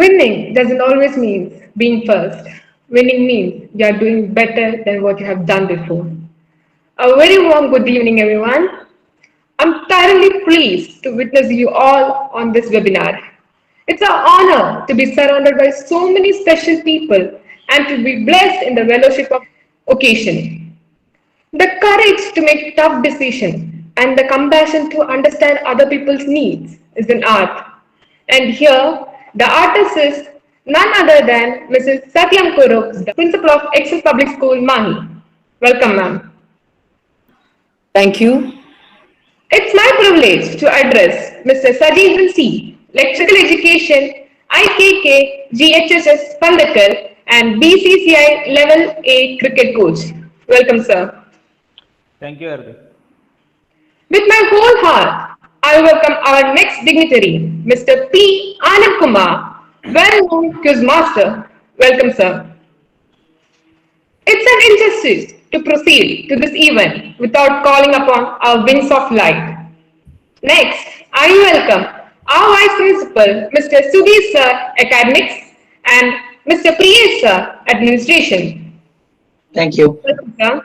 Winning doesn't always mean being first. Winning means you are doing better than what you have done before. A very warm good evening, everyone. I'm thoroughly pleased to witness you all on this webinar. It's an honor to be surrounded by so many special people and to be blessed in the fellowship of occasion. The courage to make tough decisions and the compassion to understand other people's needs is an art. And here, the artist is none other than Mrs. Satyam Kurup, the Principal of Excel Public School, Mahe. Welcome, ma'am. Thank you. It's my privilege to address Mr. Sacheendran C, Lecturer Education, IKK, GHSS Pandakar, and BCCI Level A Cricket Coach. Welcome, sir. Thank you, Hardik. With my whole heart, I welcome our next dignitary, Mr. P. Anand Kumar, well-known quiz master. Welcome, sir. It's an injustice to proceed to this event without calling upon our wings of light. Next, I welcome our Vice Principal, Mr. Sudhir Sir, Academics, and Mr. Priyesh Sir, Administration. Thank you. Welcome, sir.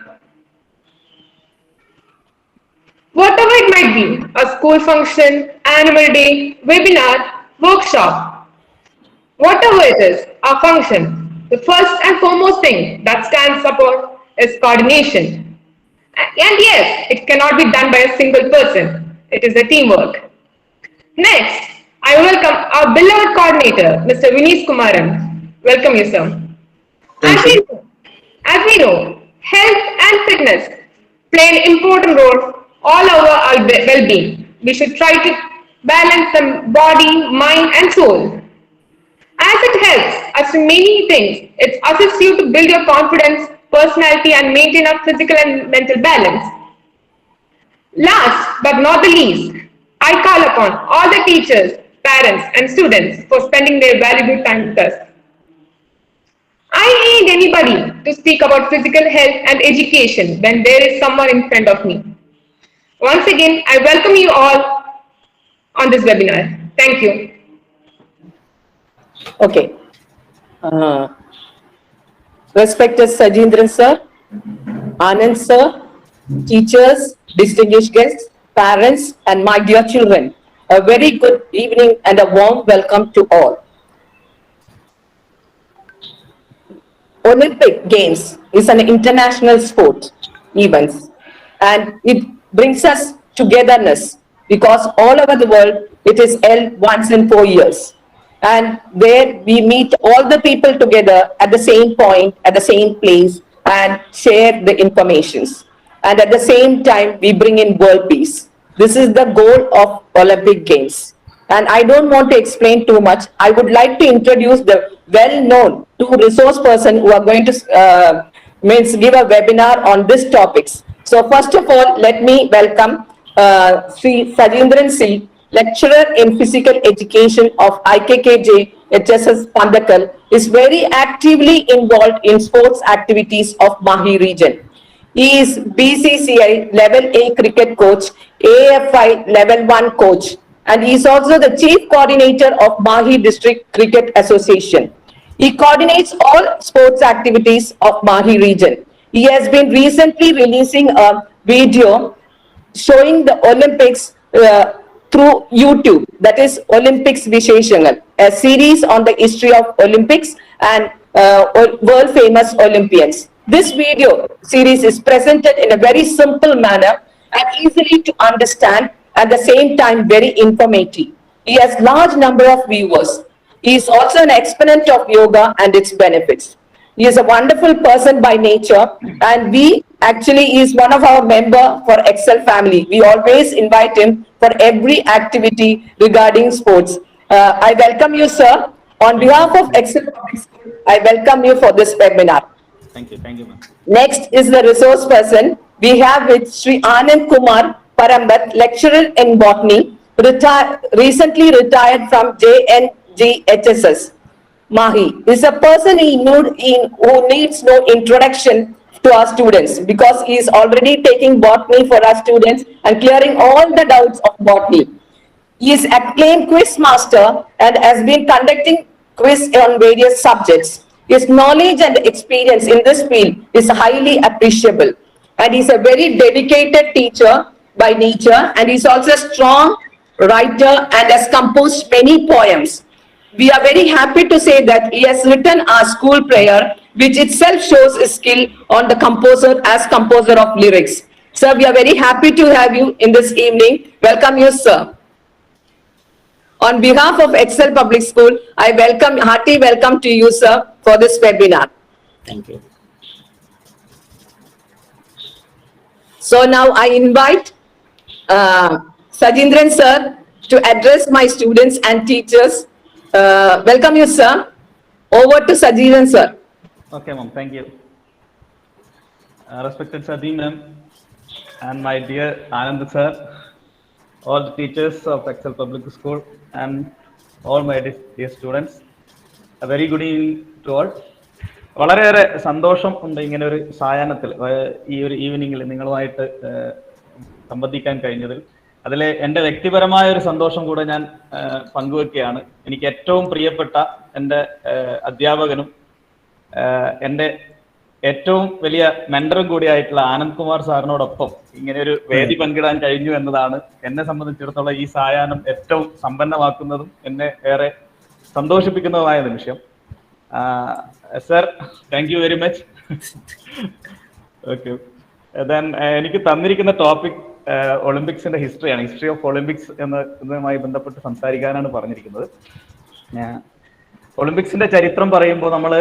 Whatever it might be, a school function, annual day, webinar, workshop, whatever it is, our function, the first and foremost thing that stands upon is coordination. And yes, it cannot be done by a single person. It is a teamwork. Next, I welcome our beloved coordinator, Mr. Vineet Kumaran. Welcome you, sir. As we know, health and fitness play an important role all over our well-being. We should try to balance the body, mind, and soul. As it helps us to many things, it assists you to build your confidence, personality, and maintain a physical and mental balance. Last but not the least, I call upon all the teachers, parents, and students for spending their valuable time with us. I need anybody to speak about physical health and education when there is someone in front of me. Once again, I welcome you all on this webinar. Thank you. Okay. Respected Sacheendran Sir, Anand Sir, teachers, distinguished guests, parents, and my dear children, a very good evening and a warm welcome to all. Olympic Games is an international sport event, and it brings us togetherness because all over the world it is held once in 4 years, and there we meet all the people together at the same point, at the same place, and share the informations, and at the same time we bring in world peace. This is the goal of Olympic Games, and I don't want to explain too much. I would like to introduce the well-known two resource person who are going to give a webinar on these topics. So first of all, let me welcome Sri Sacheendran C, Lecturer in Physical Education of IKKJ HSS Pandakal, is very actively involved in sports activities of Mahe region. He is BCCI Level A Cricket Coach, AFI Level 1 Coach, and he is also the Chief Coordinator of Mahe District Cricket Association. He coordinates all sports activities of Mahe region. He has been recently releasing a video showing the Olympics through YouTube, that is Olympics Visheshangal, a series on the history of Olympics and world famous Olympians. This video series is presented in a very simple manner and easily to understand, at the same time very informative. He has large number of viewers. He is also an exponent of yoga and its benefits. He is a wonderful person by nature, and he is one of our member for Excel family. We always invite him for every activity regarding sports. I welcome you, sir. On behalf of Excel Public School, I welcome you for this webinar. Thank you, ma'am. Next is the resource person. We have with Sri Anand Kumar Parambat, lecturer in botany, recently retired from JNGHSS. Mahe is a person who needs no introduction to our students because he is already taking botany for our students and clearing all the doubts of botany. He is acclaimed quiz master and has been conducting quiz on various subjects. His knowledge and experience in this field is highly appreciable. And he's a very dedicated teacher by nature, and he's also a strong writer and has composed many poems. We are very happy to say that he has written our school prayer, which itself shows his skill on the composer as composer of lyrics. Sir, we are very happy to have you in this evening. Welcome you, sir. On behalf of Excel Public School, I hearty welcome to you, sir, for this webinar. Thank you. So now I invite Sacheendran sir to address my students and teachers. Welcome you, sir. Over to Sacheendran sir. Okay, ma'am. Thank you. Respected Sadi ma'am and my dear Anand sir, all the teachers of Excel Public School and all my dear students, a very good evening to all. വളരെയേറെ സന്തോഷം ഉണ്ട് ഇങ്ങനെ ഒരു സായാഹ്നത്തിൽ ഈ ഒരു ഈവനിങ്ങിൽ നിങ്ങളുമായിട്ട് സംബന്ധിക്കാൻ കഴിഞ്ഞതിൽ. അതിൽ എൻ്റെ വ്യക്തിപരമായ ഒരു സന്തോഷം കൂടെ ഞാൻ പങ്കുവെക്കുകയാണ്. എനിക്ക് ഏറ്റവും പ്രിയപ്പെട്ട എൻ്റെ അധ്യാപകനും എൻ്റെ ഏറ്റവും വലിയ മെന്ററും കൂടിയായിട്ടുള്ള ആനന്ദ് കുമാർ സാറിനോടൊപ്പം ഇങ്ങനെ ഒരു വേദി പങ്കിടാൻ കഴിഞ്ഞു എന്നതാണ് എന്നെ സംബന്ധിച്ചിടത്തോളം ഈ സായാഹ്നം ഏറ്റവും സമ്പന്നമാക്കുന്നതും എന്നെ ഏറെ സന്തോഷിപ്പിക്കുന്നതുമായ നിമിഷം. Sir, thank you very much. Okay, then എനിക്ക് തന്നിരിക്കുന്ന ടോപ്പിക് ഒളിമ്പിക്സിന്റെ ഹിസ്റ്ററിയാണ്. ഹിസ്റ്ററി ഓഫ് ഒളിമ്പിക്സ് എന്നതുമായി ബന്ധപ്പെട്ട് സംസാരിക്കാനാണ് പറഞ്ഞിരിക്കുന്നത്. ഒളിമ്പിക്സിന്റെ ചരിത്രം പറയുമ്പോൾ നമ്മൾ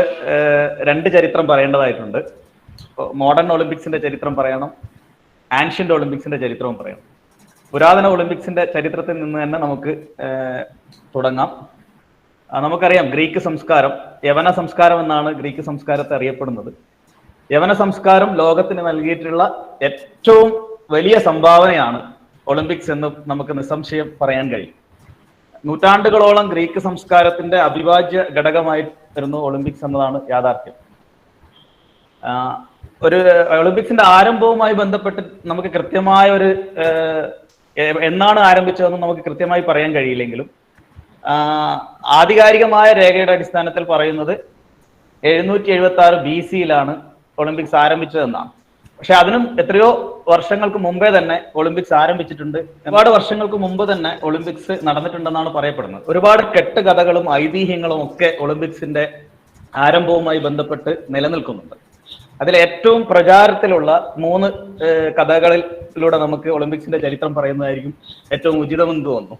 രണ്ട് ചരിത്രം പറയേണ്ടതായിട്ടുണ്ട്. മോഡേൺ ഒളിമ്പിക്സിന്റെ ചരിത്രം പറയണം, ആൻഷ്യന്റ് ഒളിമ്പിക്സിന്റെ ചരിത്രവും പറയണം. പുരാതന ഒളിമ്പിക്സിന്റെ ചരിത്രത്തിൽ നിന്ന് തന്നെ നമുക്ക് തുടങ്ങാം. നമുക്കറിയാം, ഗ്രീക്ക് സംസ്കാരം, യവന സംസ്കാരം എന്നാണ് ഗ്രീക്ക് സംസ്കാരത്തെ അറിയപ്പെടുന്നത്. യവന സംസ്കാരം ലോകത്തിന് നൽകിയിട്ടുള്ള ഏറ്റവും വലിയ സംഭാവനയാണ് ഒളിമ്പിക്സ് എന്ന് നമുക്ക് നിസ്സംശയം പറയാൻ കഴിയും. നൂറ്റാണ്ടുകളോളം ഗ്രീക്ക് സംസ്കാരത്തിന്റെ അവിഭാജ്യ ഘടകമായിരുന്നു ഒളിമ്പിക്സ് എന്നതാണ് യാഥാർത്ഥ്യം. ഒരു ഒളിമ്പിക്സിന്റെ ആരംഭവുമായി ബന്ധപ്പെട്ട് നമുക്ക് കൃത്യമായ ഒരു എന്നാണ് ആരംഭിച്ചതെന്ന് നമുക്ക് കൃത്യമായി പറയാൻ കഴിയില്ലെങ്കിലും ആധികാരികമായ രേഖയുടെ അടിസ്ഥാനത്തിൽ പറയുന്നത് 776 BC-യിലാണ് ഒളിമ്പിക്സ് ആരംഭിച്ചതെന്നാണ്. പക്ഷെ അതിനും എത്രയോ വർഷങ്ങൾക്ക് മുമ്പേ തന്നെ ഒളിമ്പിക്സ് ആരംഭിച്ചിട്ടുണ്ട്. ഒരുപാട് വർഷങ്ങൾക്ക് മുമ്പ് തന്നെ ഒളിമ്പിക്സ് നടന്നിട്ടുണ്ടെന്നാണ് പറയപ്പെടുന്നത്. ഒരുപാട് കെട്ടുകഥകളും ഐതിഹ്യങ്ങളും ഒക്കെ ഒളിമ്പിക്സിന്റെ ആരംഭവുമായി ബന്ധപ്പെട്ട് നിലനിൽക്കുന്നുണ്ട്. അതിൽ ഏറ്റവും പ്രചാരത്തിലുള്ള 3 കഥകളിലൂടെ നമുക്ക് ഒളിമ്പിക്സിന്റെ ചരിത്രം പറയുന്നതായിരിക്കും ഏറ്റവും ഉചിതമെന്ന് തോന്നുന്നു.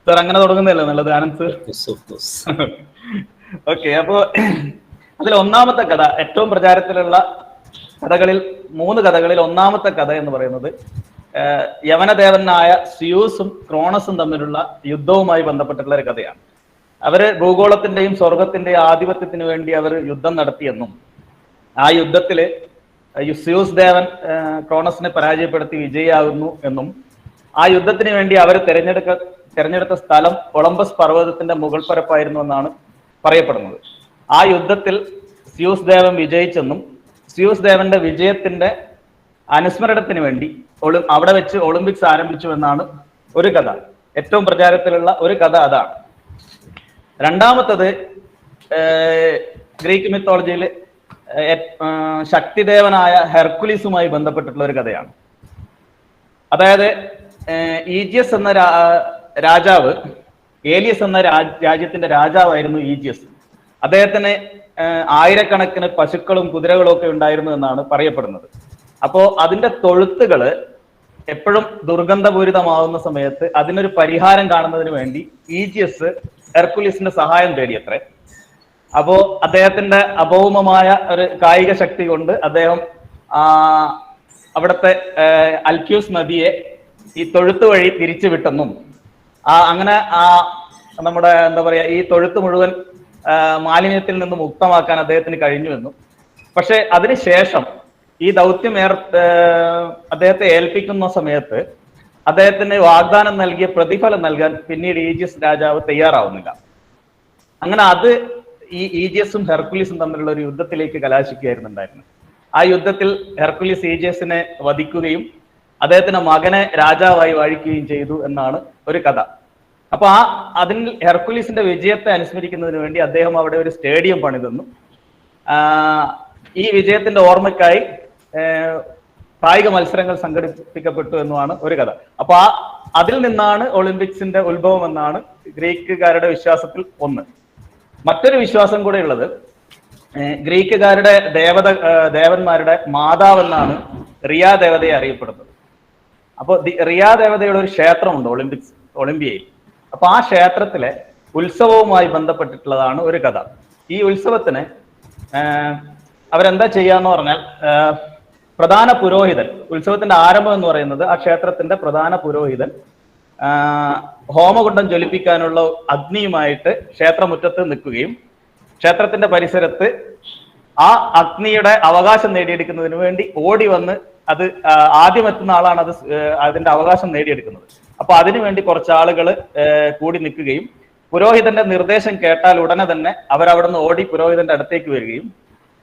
സർ, അങ്ങനെ തുടങ്ങുന്നതല്ലേ നല്ലത്, ആനന്ദ് സർ? ഓക്കെ, അപ്പോ അതിൽ ഒന്നാമത്തെ കഥ, ഏറ്റവും പ്രചാരത്തിലുള്ള കഥകളിൽ 3 കഥകളിൽ ഒന്നാമത്തെ കഥ എന്ന് പറയുന്നത് യവനദേവനായ സിയൂസും ക്രോണസും തമ്മിലുള്ള യുദ്ധവുമായി ബന്ധപ്പെട്ടിട്ടുള്ള ഒരു കഥയാണ്. അവര് ഭൂഗോളത്തിന്റെയും സ്വർഗത്തിന്റെയും ആധിപത്യത്തിന് വേണ്ടി അവർ യുദ്ധം നടത്തിയെന്നും ആ യുദ്ധത്തില് സിയൂസ് ദേവൻ ക്രോണസിനെ പരാജയപ്പെടുത്തി വിജയിയാകുന്നു എന്നും ആ യുദ്ധത്തിന് വേണ്ടി അവർ തെരഞ്ഞെടുത്ത സ്ഥലം ഒളമ്പസ് പർവ്വതത്തിന്റെ മുകൾ പരപ്പായിരുന്നു എന്നാണ് പറയപ്പെടുന്നത്. ആ യുദ്ധത്തിൽ സിയൂസ് ദേവൻ വിജയിച്ചെന്നും സിയൂസ് ദേവന്റെ വിജയത്തിന്റെ അനുസ്മരണത്തിന് വേണ്ടി അവിടെ വെച്ച് ഒളിമ്പിക്സ് ആരംഭിച്ചു എന്നാണ് ഒരു കഥ. ഏറ്റവും പ്രചാരത്തിലുള്ള ഒരു കഥ അതാണ്. രണ്ടാമത്തത് ഗ്രീക്ക് മിത്തോളജിയിൽ ശക്തിദേവനായ ഹെർക്കുലീസുമായി ബന്ധപ്പെട്ടിട്ടുള്ള ഒരു കഥയാണ്. അതായത് ഈജിയസ് എന്ന രാജാവ്, ഏലിയസ് എന്ന രാജ്യത്തിന്റെ രാജാവായിരുന്നു ഈജിയസ്. അദ്ദേഹത്തിന് ആയിരക്കണക്കിന് പശുക്കളും കുതിരകളും ഒക്കെ ഉണ്ടായിരുന്നു എന്നാണ് പറയപ്പെടുന്നത്. അപ്പോ അതിന്റെ തൊഴുത്തുകള് എപ്പോഴും ദുർഗന്ധപൂരിതമാവുന്ന സമയത്ത് അതിനൊരു പരിഹാരം കാണുന്നതിന് വേണ്ടി ഈജിയസ് ഹെർക്കുലീസിന്റെ സഹായം തേടിയത്രേ. അപ്പോ അദ്ദേഹത്തിന്റെ അഭൗമമായ ഒരു കായിക ശക്തി കൊണ്ട് അദ്ദേഹം അവിടുത്തെ അൽക്യൂസ് നദിയെ ഈ തൊഴുത്ത് വഴി തിരിച്ചു വിട്ടെന്നും അങ്ങനെ നമ്മുടെ എന്താ പറയാ ഈ തൊഴുത്ത് മുഴുവൻ മാലിന്യത്തിൽ നിന്ന് മുക്തമാക്കാൻ അദ്ദേഹത്തിന് കഴിഞ്ഞുവെന്നും, പക്ഷെ അതിനുശേഷം ഈ ദൗത്യം അദ്ദേഹത്തെ ഏൽപ്പിക്കുന്ന സമയത്ത് അദ്ദേഹത്തിന് വാഗ്ദാനം നൽകിയ പ്രതിഫലം നൽകാൻ പിന്നീട് ഈജിയസ് രാജാവ് തയ്യാറാവുന്നില്ല. അങ്ങനെ അത് ഈ ഈജിയസും ഹെർക്കുലീസും തമ്മിലുള്ള ഒരു യുദ്ധത്തിലേക്ക് കലാശിക്കുകയായിരുന്നു ഉണ്ടായിരുന്നത്. ആ യുദ്ധത്തിൽ ഹെർക്കുലീസ് ഈജിയസിനെ വധിക്കുകയും അദ്ദേഹത്തിന്റെ മകനെ രാജാവായി വാഴിക്കുകയും ചെയ്തു എന്നാണ് ഒരു കഥ. അപ്പൊ അതിൽ ഹെർക്കുലീസിന്റെ വിജയത്തെ അനുസ്മരിക്കുന്നതിന് വേണ്ടി അദ്ദേഹം അവിടെ ഒരു സ്റ്റേഡിയം പണിതെന്നു. ഈ വിജയത്തിന്റെ ഓർമ്മയ്ക്കായി കായിക മത്സരങ്ങൾ സംഘടിപ്പിക്കപ്പെട്ടു എന്നുമാണ് ഒരു കഥ. അപ്പൊ അതിൽ നിന്നാണ് ഒളിമ്പിക്സിന്റെ ഉത്ഭവം എന്നാണ് ഗ്രീക്കുകാരുടെ വിശ്വാസത്തിൽ ഒന്ന്. മറ്റൊരു വിശ്വാസം കൂടെ ഉള്ളത്, ഗ്രീക്കുകാരുടെ ദേവന്മാരുടെ മാതാവെന്നാണ് റിയ ദേവതയെ അറിയപ്പെടുന്നത്. അപ്പോൾ റിയ ദേവതയുടെ ഒരു ക്ഷേത്രമുണ്ട് ഒളിമ്പിയയിൽ. അപ്പൊ ആ ക്ഷേത്രത്തിലെ ഉത്സവവുമായി ബന്ധപ്പെട്ടിട്ടുള്ളതാണ് ഒരു കഥ. ഈ ഉത്സവത്തിന് അവരെന്താ ചെയ്യാന്ന് പറഞ്ഞാൽ, പ്രധാന പുരോഹിതൻ, ഉത്സവത്തിന്റെ ആരംഭം എന്ന് പറയുന്നത് ആ ക്ഷേത്രത്തിന്റെ പ്രധാന പുരോഹിതൻ ഹോമകുണ്ഡം ജ്വലിപ്പിക്കാനുള്ള അഗ്നിയുമായിട്ട് ക്ഷേത്രമുറ്റത്ത് നിൽക്കുകയും ക്ഷേത്രത്തിന്റെ പരിസരത്ത് ആ അഗ്നിയുടെ അവകാശം നേടിയെടുക്കുന്നതിന് വേണ്ടി ഓടി വന്ന് അത് ആദ്യം എത്തുന്ന ആളാണ് അതിന്റെ അവകാശം നേടിയെടുക്കുന്നത്. അപ്പൊ അതിനുവേണ്ടി കുറച്ച് ആളുകൾ കൂടി നിൽക്കുകയും പുരോഹിതന്റെ നിർദ്ദേശം കേട്ടാൽ ഉടനെ തന്നെ അവരവിടുന്ന് ഓടി പുരോഹിതന്റെ അടുത്തേക്ക് വരികയും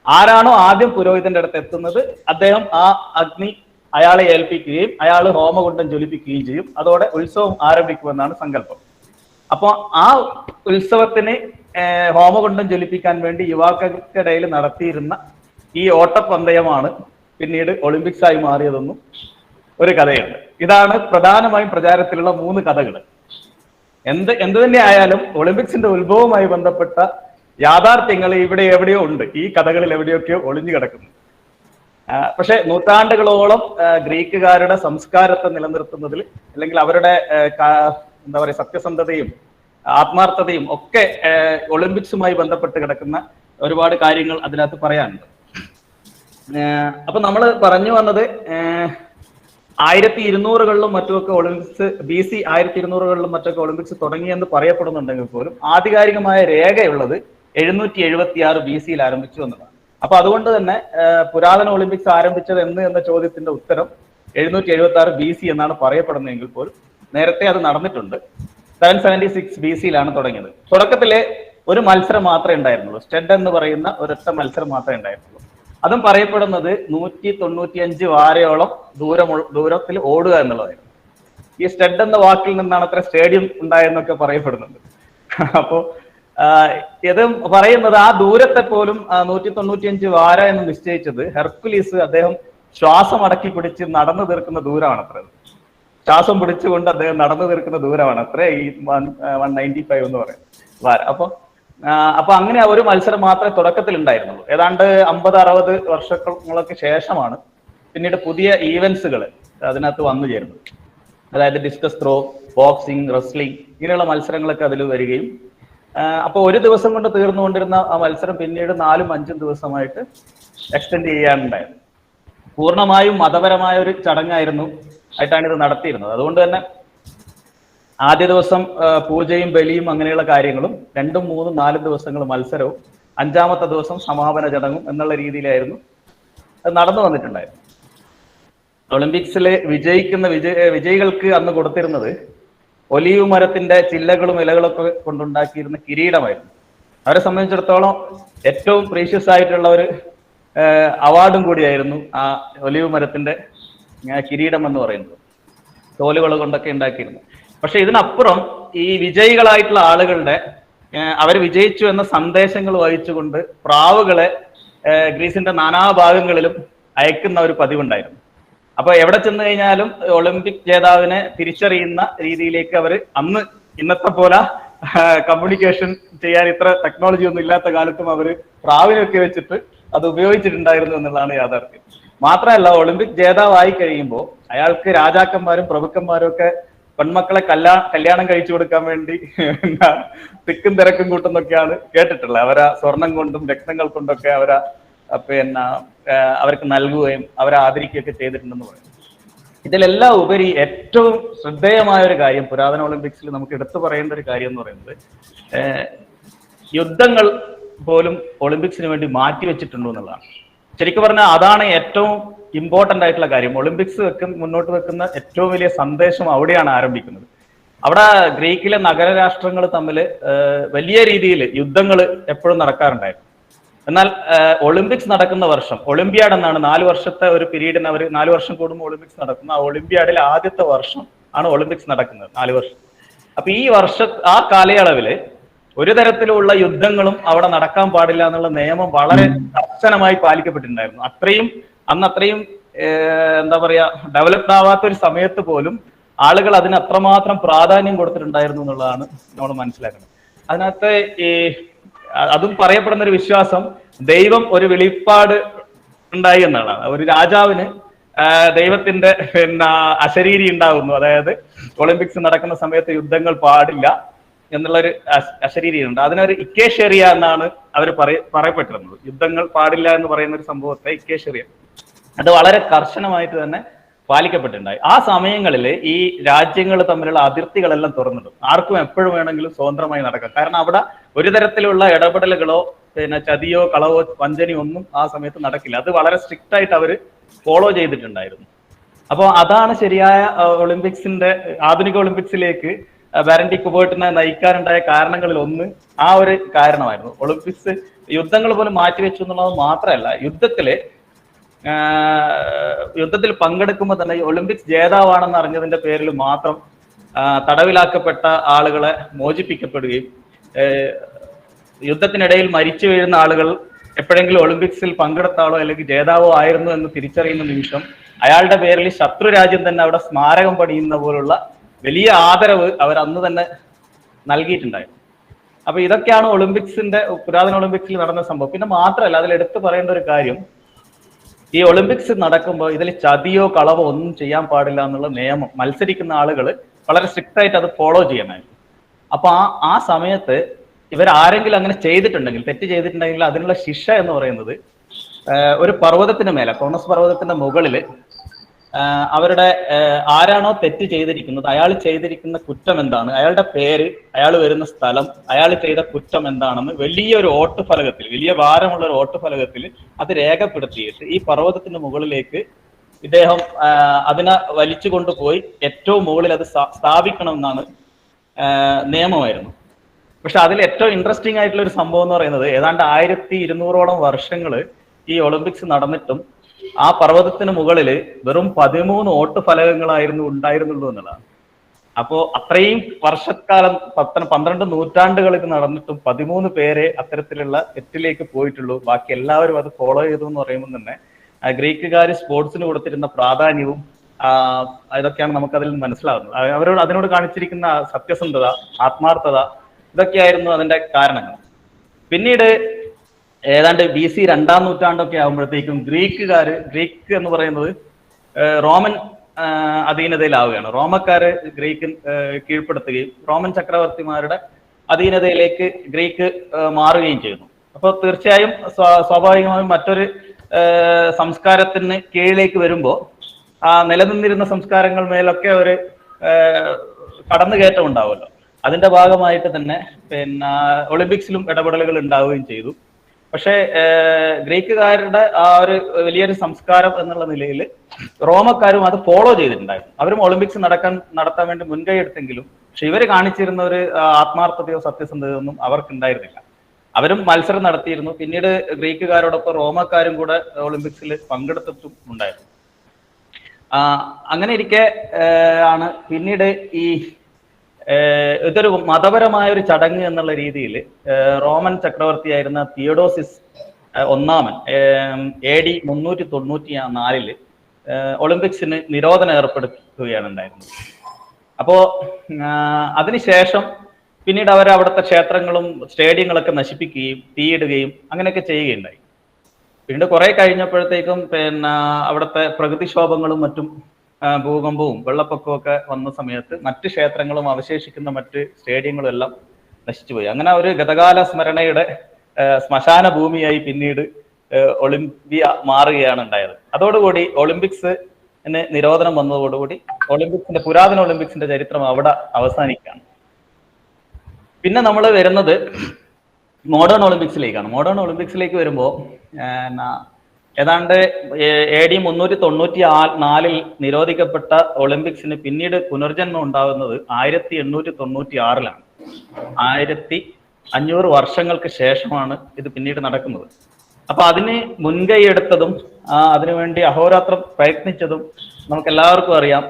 ആരാണോ ആദ്യം പുരോഹിതന്റെ അടുത്ത് എത്തുന്നത് അദ്ദേഹം ആ അഗ്നി അയാളെ ഏൽപ്പിക്കുകയും അയാൾ ഹോമകുണ്ഡം ജ്വലിപ്പിക്കുകയും ചെയ്യും. അതോടെ ഉത്സവം ആരംഭിക്കുമെന്നാണ് സങ്കല്പം. അപ്പൊ ആ ഉത്സവത്തിന് ഹോമകുണ്ഡം ജ്വലിപ്പിക്കാൻ വേണ്ടി യുവാക്കൾക്കിടയിൽ നടത്തിയിരുന്ന ഈ ഓട്ടപ്പന്തയമാണ് പിന്നീട് ഒളിമ്പിക്സ് ആയി മാറിയതെന്നും ഒരു കഥയുണ്ട്. ഇതാണ് പ്രധാനമായും പ്രചാരത്തിലുള്ള 3 കഥകൾ. എന്ത് തന്നെ ആയാലും ഒളിമ്പിക്സിന്റെ ഉത്ഭവവുമായി ബന്ധപ്പെട്ട യാഥാർത്ഥ്യങ്ങൾ ഇവിടെ എവിടെയോ ഉണ്ട്, ഈ കഥകളിൽ എവിടെയൊക്കെയോ ഒളിഞ്ഞു കിടക്കുന്നു. പക്ഷെ നൂറ്റാണ്ടുകളോളം ഗ്രീക്കുകാരുടെ സംസ്കാരത്തെ നിലനിർത്തുന്നതിൽ, അല്ലെങ്കിൽ അവരുടെ എന്താ പറയുക സത്യസന്ധതയും ആത്മാർത്ഥതയും ഒക്കെ ഒളിമ്പിക്സുമായി ബന്ധപ്പെട്ട് കിടക്കുന്ന ഒരുപാട് കാര്യങ്ങൾ അതിനകത്ത് പറയാനുണ്ട്. അപ്പൊ നമ്മൾ പറഞ്ഞു വന്നത് 1200കളിലും മറ്റുമൊക്കെ ഒളിമ്പിക്സ് BC 1200കളിലും മറ്റൊക്കെ ഒളിമ്പിക്സ് തുടങ്ങിയെന്ന് പറയപ്പെടുന്നുണ്ടെങ്കിൽ പോലും ആധികാരികമായ രേഖയുള്ളത് 776 BC ആരംഭിച്ചു എന്നതാണ്. അപ്പൊ അതുകൊണ്ട് തന്നെ പുരാതന ഒളിമ്പിക്സ് ആരംഭിച്ചത് എന്ന ചോദ്യത്തിന്റെ ഉത്തരം 776 BC എന്നാണ് പറയപ്പെടുന്നതെങ്കിൽ പോലും നേരത്തെ അത് നടന്നിട്ടുണ്ട്. 776 BC തുടങ്ങിയത്. തുടക്കത്തിലെ ഒരു മത്സരം മാത്രമേ ഉണ്ടായിരുന്നുള്ളൂ, സ്റ്റഡ് എന്ന് പറയുന്ന ഒരൊറ്റ മത്സരം മാത്രമേ ഉണ്ടായിരുന്നുള്ളൂ. അതും പറയപ്പെടുന്നത് 195 വാരയോളം ദൂരത്തിൽ ഓടുക എന്നുള്ളതായിരുന്നു. ഈ സ്റ്റഡ് എന്ന വാക്കിൽ നിന്നാണ് അത്ര സ്റ്റേഡിയം ഉണ്ടായെന്നൊക്കെ പറയപ്പെടുന്നുണ്ട്. അപ്പോ ഇത് പറയുന്നത് ആ ദൂരത്തെ പോലും 195 വാര എന്ന് നിശ്ചയിച്ചത് ഹെർക്കുലീസ് അദ്ദേഹം ശ്വാസം അടക്കി പിടിച്ച് നടന്നു തീർക്കുന്ന ദൂരമാണ് അത്ര. ശ്വാസം പിടിച്ചുകൊണ്ട് അദ്ദേഹം നടന്നു തീർക്കുന്ന ദൂരമാണ് അത്ര ഈ 195 എന്ന് പറയുന്നത് വാര. അപ്പൊ അങ്ങനെ ഒരു മത്സരം മാത്രമേ തുടക്കത്തിൽ ഉണ്ടായിരുന്നുള്ളൂ. ഏതാണ്ട് 50-60 വർഷങ്ങൾക്ക് ശേഷമാണ് പിന്നീട് പുതിയ ഈവൻസുകൾ അതിനകത്ത് വന്നു ചേരുന്നത്. അതായത് ഡിസ്കസ് ത്രോ, ബോക്സിംഗ്, റെസ്ലിംഗ് ഇങ്ങനെയുള്ള മത്സരങ്ങളൊക്കെ അതിൽ വരികയും അപ്പൊ ഒരു ദിവസം കൊണ്ട് തീർന്നുകൊണ്ടിരുന്ന ആ മത്സരം പിന്നീട് 4-5 ദിവസമായിട്ട് എക്സ്റ്റെൻഡ് ചെയ്യാനുണ്ടായിരുന്നു. പൂർണ്ണമായും മതപരമായ ഒരു ചടങ്ങായിരുന്നു ആയിട്ടാണ് ഇത് നടത്തിയിരുന്നത്. അതുകൊണ്ട് തന്നെ ആദ്യ ദിവസം പൂജയും ബലിയും അങ്ങനെയുള്ള കാര്യങ്ങളും, 2, 3, 4 ദിവസങ്ങൾ മത്സരവും, 5ാമത്തെ ദിവസം സമാപന ചടങ്ങും എന്നുള്ള രീതിയിലായിരുന്നു അത് നടന്നു വന്നിട്ടുണ്ടായിരുന്നു. ഒളിമ്പിക്സിലെ വിജയികൾക്ക് അന്ന് കൊടുത്തിരുന്നത് ഒലീവ് മരത്തിന്റെ ചില്ലകളും ഇലകളൊക്കെ കൊണ്ടുണ്ടാക്കിയിരുന്ന കിരീടമായിരുന്നു. അവരെ സംബന്ധിച്ചിടത്തോളം ഏറ്റവും പ്രീഷ്യസ് ആയിട്ടുള്ള ഒരു അവാർഡും കൂടിയായിരുന്നു ആ ഒലീവ് മരത്തിന്റെ കിരീടം എന്ന് പറയുന്നത്, തോലുകൾ കൊണ്ടൊക്കെ ഉണ്ടാക്കിയിരുന്നു. പക്ഷെ ഇതിനപ്പുറം ഈ വിജയികളായിട്ടുള്ള ആളുകളുടെ അവർ വിജയിച്ചു എന്ന സന്ദേശങ്ങൾ വഹിച്ചുകൊണ്ട് പ്രാവുകളെ ഗ്രീസിന്റെ നാനാഭാഗങ്ങളിലും അയക്കുന്ന ഒരു പതിവുണ്ടായിരുന്നു. അപ്പൊ എവിടെ ചെന്ന് കഴിഞ്ഞാലും ഒളിമ്പിക് ജേതാവിനെ തിരിച്ചറിയുന്ന രീതിയിലേക്ക് അവർ അന്ന് ഇന്നത്തെ പോലെ കമ്മ്യൂണിക്കേഷൻ ചെയ്യാൻ ഇത്ര ടെക്നോളജി ഒന്നും ഇല്ലാത്ത കാലത്തും അവർ പ്രാവിനൊക്കെ വെച്ചിട്ട് അത് ഉപയോഗിച്ചിട്ടുണ്ടായിരുന്നു എന്നുള്ളതാണ് യാഥാർത്ഥ്യം. മാത്രമല്ല, ഒളിമ്പിക് ജേതാവായി കഴിയുമ്പോൾ അയാൾക്ക് രാജാക്കന്മാരും പ്രഭുക്കന്മാരും ഒക്കെ പെൺമക്കളെ കല്യാണം കഴിച്ചു കൊടുക്കാൻ വേണ്ടി തിക്കും തിരക്കും കൂട്ടുന്നൊക്കെയാണ് കേട്ടിട്ടുള്ളത്. അവരാ സ്വർണം കൊണ്ടും രക്തങ്ങൾ കൊണ്ടൊക്കെ അവർക്ക് നൽകുകയും അവരെ ആദരിക്കുകയൊക്കെ ചെയ്തിട്ടുണ്ടെന്ന് പറയും. ഇതിലെല്ലാം ഉപരി ഏറ്റവും ശ്രദ്ധേയമായ ഒരു കാര്യം പുരാതന ഒളിമ്പിക്സിൽ നമുക്ക് എടുത്തു പറയേണ്ട ഒരു കാര്യം എന്ന് പറയുന്നത്, യുദ്ധങ്ങൾ പോലും ഒളിമ്പിക്സിന് വേണ്ടി മാറ്റിവെച്ചിട്ടുണ്ടോ എന്നുള്ളതാണ്. ശരിക്കും പറഞ്ഞാൽ അതാണ് ഏറ്റവും ഇമ്പോർട്ടൻ്റ് ആയിട്ടുള്ള കാര്യം. ഒളിമ്പിക്സ് മുന്നോട്ട് വെക്കുന്ന ഏറ്റവും വലിയ സന്ദേശം അവിടെയാണ് ആരംഭിക്കുന്നത്. അവിടെ ഗ്രീക്കിലെ നഗരരാഷ്ട്രങ്ങൾ തമ്മിൽ വലിയ രീതിയിൽ യുദ്ധങ്ങൾ എപ്പോഴും നടക്കാറുണ്ടായിരുന്നു. എന്നാൽ ഒളിമ്പിക്സ് നടക്കുന്ന വർഷം, ഒളിമ്പ്യാഡ് എന്നാണ് 4 വർഷത്തെ ഒരു പീരീഡിന് അവർ 4 വർഷം കൂടുമ്പോൾ ഒളിമ്പിക്സ് നടക്കുന്ന ആ ഒളിമ്പ്യാഡിലെ ആദ്യത്തെ വർഷം ആണ് ഒളിമ്പിക്സ് നടക്കുന്നത്. 4 വർഷം. അപ്പൊ ഈ ആ കാലയളവില് ഒരു തരത്തിലുള്ള യുദ്ധങ്ങളും അവിടെ നടക്കാൻ പാടില്ല എന്നുള്ള നിയമം വളരെ കർശനമായി പാലിക്കപ്പെട്ടിട്ടുണ്ടായിരുന്നു. അത്രയും എന്താ പറയാ ഡെവലപ്ഡ് ആവാത്ത ഒരു സമയത്ത് പോലും ആളുകൾ അതിന് അത്രമാത്രം പ്രാധാന്യം കൊടുത്തിട്ടുണ്ടായിരുന്നു എന്നുള്ളതാണ് നമ്മൾ മനസ്സിലാക്കുന്നത്. അതിനകത്ത് അതും പറയപ്പെടുന്ന ഒരു വിശ്വാസം, ദൈവം ഒരു വെളിപ്പാട് ഉണ്ടായി എന്നുള്ളതാണ്. ഒരു രാജാവിന് ദൈവത്തിന്റെ അശരീരി ഉണ്ടാകുന്നു, അതായത് ഒളിമ്പിക്സ് നടക്കുന്ന സമയത്ത് യുദ്ധങ്ങൾ പാടില്ല എന്നുള്ളൊരു അശരീരി ഉണ്ട്. അതിനൊരു ഇക്കേഷെറിയ എന്നാണ് അവർ പറയപ്പെട്ടിരുന്നത്. യുദ്ധങ്ങൾ പാടില്ല എന്ന് പറയുന്ന ഒരു സംഭവത്തെ ഇക്കേഷെറിയ, അത് വളരെ കർശനമായിട്ട് തന്നെ പാലിക്കപ്പെട്ടിട്ടുണ്ടായി. ആ സമയങ്ങളിൽ ഈ രാജ്യങ്ങൾ തമ്മിലുള്ള അതിർത്തികളെല്ലാം തുറന്നിടും. ആർക്കും എപ്പോഴും വേണമെങ്കിലും സ്വതന്ത്രമായി നടക്കാം. കാരണം അവിടെ ഒരു തരത്തിലുള്ള ഇടപെടലുകളോ ചതിയോ കളവോ വഞ്ചനയോ ഒന്നും ആ സമയത്ത് നടക്കില്ല. അത് വളരെ സ്ട്രിക്റ്റ് ആയിട്ട് അവർ ഫോളോ ചെയ്തിട്ടുണ്ടായിരുന്നു. അപ്പോൾ അതാണ് ശരിയായ ഒളിമ്പിക്സിന്റെ ആധുനിക ഒളിമ്പിക്സിലേക്ക് ബാരൻഡി കുബേർട്ടിനെ നയിക്കാനുണ്ടായ കാരണങ്ങളിൽ ഒന്ന് ആ ഒരു കാരണമായിരുന്നു. ഒളിമ്പിക്സ് യുദ്ധങ്ങൾ പോലും മാറ്റിവെച്ചു എന്നുള്ളത് മാത്രമല്ല, യുദ്ധത്തിൽ പങ്കെടുക്കുമ്പോൾ തന്നെ ഒളിമ്പിക്സ് ജേതാവാണെന്ന് അറിഞ്ഞതിന്റെ പേരിൽ മാത്രം തടവിലാക്കപ്പെട്ട ആളുകളെ മോചിപ്പിക്കപ്പെടുകയും യുദ്ധത്തിനിടയിൽ മരിച്ചു വീഴുന്ന ആളുകൾ എപ്പോഴെങ്കിലും ഒളിമ്പിക്സിൽ പങ്കെടുത്ത ആളോ അല്ലെങ്കിൽ ജേതാവോ ആയിരുന്നു എന്ന് തിരിച്ചറിയുന്ന നിമിഷം അയാളുടെ പേരിൽ ശത്രു രാജ്യം തന്നെ അവിടെ സ്മാരകം പണിയുന്ന പോലുള്ള വലിയ ആദരവ് അവർ അന്ന് തന്നെ നൽകിയിട്ടുണ്ടായിരുന്നു. അപ്പൊ ഇതൊക്കെയാണ് പുരാതന ഒളിമ്പിക്സിൽ നടന്ന സംഭവം. പിന്നെ മാത്രമല്ല, അതിൽ എടുത്തു പറയേണ്ട ഒരു കാര്യം, ഈ ഒളിമ്പിക്സ് നടക്കുമ്പോൾ ഇതിൽ ചതിയോ കളവോ ഒന്നും ചെയ്യാൻ പാടില്ല എന്നുള്ള നിയമം മത്സരിക്കുന്ന ആളുകൾ വളരെ സ്ട്രിക്റ്റ് ആയിട്ട് അത് ഫോളോ ചെയ്യണമായിരുന്നു. അപ്പൊ ആ സമയത്ത് ഇവരാരെങ്കിലും അങ്ങനെ ചെയ്തിട്ടുണ്ടെങ്കിൽ, തെറ്റ് ചെയ്തിട്ടുണ്ടെങ്കിൽ അതിനുള്ള ശിക്ഷ എന്ന് പറയുന്നത് ഒരു പർവ്വതത്തിന് മേലെ, കോണസ് പർവ്വതത്തിന്റെ മുകളിൽ അവരുടെ ആരാണോ തെറ്റ് ചെയ്തിരിക്കുന്നത് അയാൾ ചെയ്തിരിക്കുന്ന കുറ്റം എന്താണ്, അയാളുടെ പേര്, അയാൾ വരുന്ന സ്ഥലം, അയാൾ ചെയ്ത കുറ്റം എന്താണെന്ന് വലിയൊരു ഓട്ടുഫലകത്തിൽ, വലിയ ഭാരമുള്ള ഒരു ഓട്ടുഫലകത്തിൽ അത് രേഖപ്പെടുത്തിയിട്ട് ഈ പർവ്വതത്തിന്റെ മുകളിലേക്ക് ഇദ്ദേഹം അതിനെ വലിച്ചു കൊണ്ടുപോയി ഏറ്റവും മുകളിൽ അത് സ്ഥാപിക്കണമെന്നാണ് നിയമമായിരുന്നു. പക്ഷെ അതിൽ ഏറ്റവും ഇൻട്രസ്റ്റിംഗ് ആയിട്ടുള്ള ഒരു സംഭവം എന്ന് പറയുന്നത്, ഏതാണ്ട് 1200ഓളം വർഷങ്ങൾ ഈ ഒളിമ്പിക്സ് നടന്നിട്ടും ആ പർവ്വതത്തിന് മുകളിൽ വെറും 13 ഓട്ടുഫലകങ്ങളായിരുന്നു ഉണ്ടായിരുന്നുള്ളൂ എന്നുള്ളതാണ്. അപ്പോ അത്രയും വർഷക്കാലം 12 നൂറ്റാണ്ടുകൾക്ക് നടന്നിട്ടും 13 പേരെ അത്തരത്തിലുള്ള തെറ്റിലേക്ക് പോയിട്ടുള്ളൂ. ബാക്കി എല്ലാവരും അത് ഫോളോ ചെയ്തു എന്ന് പറയുമ്പോൾ തന്നെ ഗ്രീക്കുകാർ സ്പോർട്സിന് കൊടുത്തിരുന്ന പ്രാധാന്യവും ഇതൊക്കെയാണ് നമുക്കതിൽ നിന്ന് മനസ്സിലാകുന്നത്. അതിനോട് കാണിച്ചിരിക്കുന്ന സത്യസന്ധത, ആത്മാർത്ഥത, ഇതൊക്കെയായിരുന്നു അതിന്റെ കാരണങ്ങൾ. പിന്നീട് ഏതാണ്ട് BC 2-ാം നൂറ്റാണ്ടൊക്കെ ആകുമ്പോഴത്തേക്കും ഗ്രീക്ക് എന്ന് പറയുന്നത് റോമൻ അധീനതയിലാവുകയാണ്. റോമക്കാര് ഗ്രീക്ക് കീഴ്പ്പെടുത്തുകയും റോമൻ ചക്രവർത്തിമാരുടെ അധീനതയിലേക്ക് ഗ്രീക്ക് മാറുകയും ചെയ്യുന്നു. അപ്പോൾ തീർച്ചയായും സ്വാഭാവികമായും മറ്റൊരു സംസ്കാരത്തിന് കീഴിലേക്ക് വരുമ്പോൾ ആ നിലനിന്നിരുന്ന സംസ്കാരങ്ങൾ മേലൊക്കെ ഒരു കടന്നുകയറ്റം ഉണ്ടാവുമല്ലോ. അതിന്റെ ഭാഗമായിട്ട് തന്നെ ഒളിമ്പിക്സിലും ഇടപെടലുകൾ ഉണ്ടാവുകയും ചെയ്തു. പക്ഷേ ഗ്രീക്കുകാരുടെ ആ ഒരു വലിയൊരു സംസ്കാരം എന്നുള്ള നിലയിൽ റോമക്കാരും അത് ഫോളോ ചെയ്തിട്ടുണ്ടായിരുന്നു. അവരും ഒളിമ്പിക്സ് നടത്താൻ വേണ്ടി മുൻകൈ എടുത്തെങ്കിലും പക്ഷെ ഇവർ കാണിച്ചിരുന്ന ഒരു ആത്മാർത്ഥതയോ സത്യസന്ധതയോ ഒന്നും അവർക്കുണ്ടായിരുന്നില്ല. അവരും മത്സരം നടത്തിയിരുന്നു. പിന്നീട് ഗ്രീക്കുകാരോടൊപ്പം റോമക്കാരും കൂടെ ഒളിമ്പിക്സിൽ പങ്കെടുത്തിട്ടും ഉണ്ടായിരുന്നു. അങ്ങനെ ഇരിക്കെ ആണ് പിന്നീട് ഇതൊരു മതപരമായ ഒരു ചടങ്ങ് എന്നുള്ള രീതിയിൽ റോമൻ ചക്രവർത്തിയായിരുന്ന തിയഡോസിസ് ഒന്നാമൻ AD 394 ഒളിമ്പിക്സിന് നിരോധനം ഏർപ്പെടുത്തുകയാണ് ഉണ്ടായിരുന്നത്. അപ്പോ അതിനുശേഷം പിന്നീട് അവർ അവിടുത്തെ ക്ഷേത്രങ്ങളും സ്റ്റേഡിയങ്ങളൊക്കെ നശിപ്പിക്കുകയും തീയിടുകയും അങ്ങനെയൊക്കെ ചെയ്യുകയുണ്ടായി. പിന്നീട് കുറെ കഴിഞ്ഞപ്പോഴത്തേക്കും അവിടുത്തെ പ്രകൃതിക്ഷോഭങ്ങളും മറ്റും ഭൂകമ്പവും വെള്ളപ്പൊക്കവും ഒക്കെ വന്ന സമയത്ത് മറ്റ് ക്ഷേത്രങ്ങളും അവശേഷിക്കുന്ന മറ്റ് സ്റ്റേഡിയങ്ങളും എല്ലാം നശിച്ചുപോയി. അങ്ങനെ ഒരു ഗതകാല സ്മരണയുടെ ശ്മശാന ഭൂമിയായി പിന്നീട് ഒളിമ്പിയ മാറുകയാണ് ഉണ്ടായത്. അതോടുകൂടി ഒളിമ്പിക്സിന് നിരോധനം വന്നതോടുകൂടി പുരാതന ഒളിമ്പിക്സിന്റെ ചരിത്രം അവിടെ അവസാനിക്കുകയാണ്. പിന്നെ നമ്മൾ വരുന്നത് മോഡേൺ ഒളിമ്പിക്സിലേക്കാണ്. മോഡേൺ ഒളിമ്പിക്സിലേക്ക് വരുമ്പോൾ ഏതാണ്ട് AD 394 നിരോധിക്കപ്പെട്ട ഒളിമ്പിക്സിന് പിന്നീട് പുനർജന്മം ഉണ്ടാകുന്നത് 1896 1500 വർഷങ്ങൾക്ക് ശേഷമാണ് ഇത് പിന്നീട് നടക്കുന്നത്. അപ്പൊ അതിന് മുൻകൈ എടുത്തതും അതിനുവേണ്ടി അഹോരാത്രം പ്രയത്നിച്ചതും നമുക്ക് എല്ലാവർക്കും അറിയാം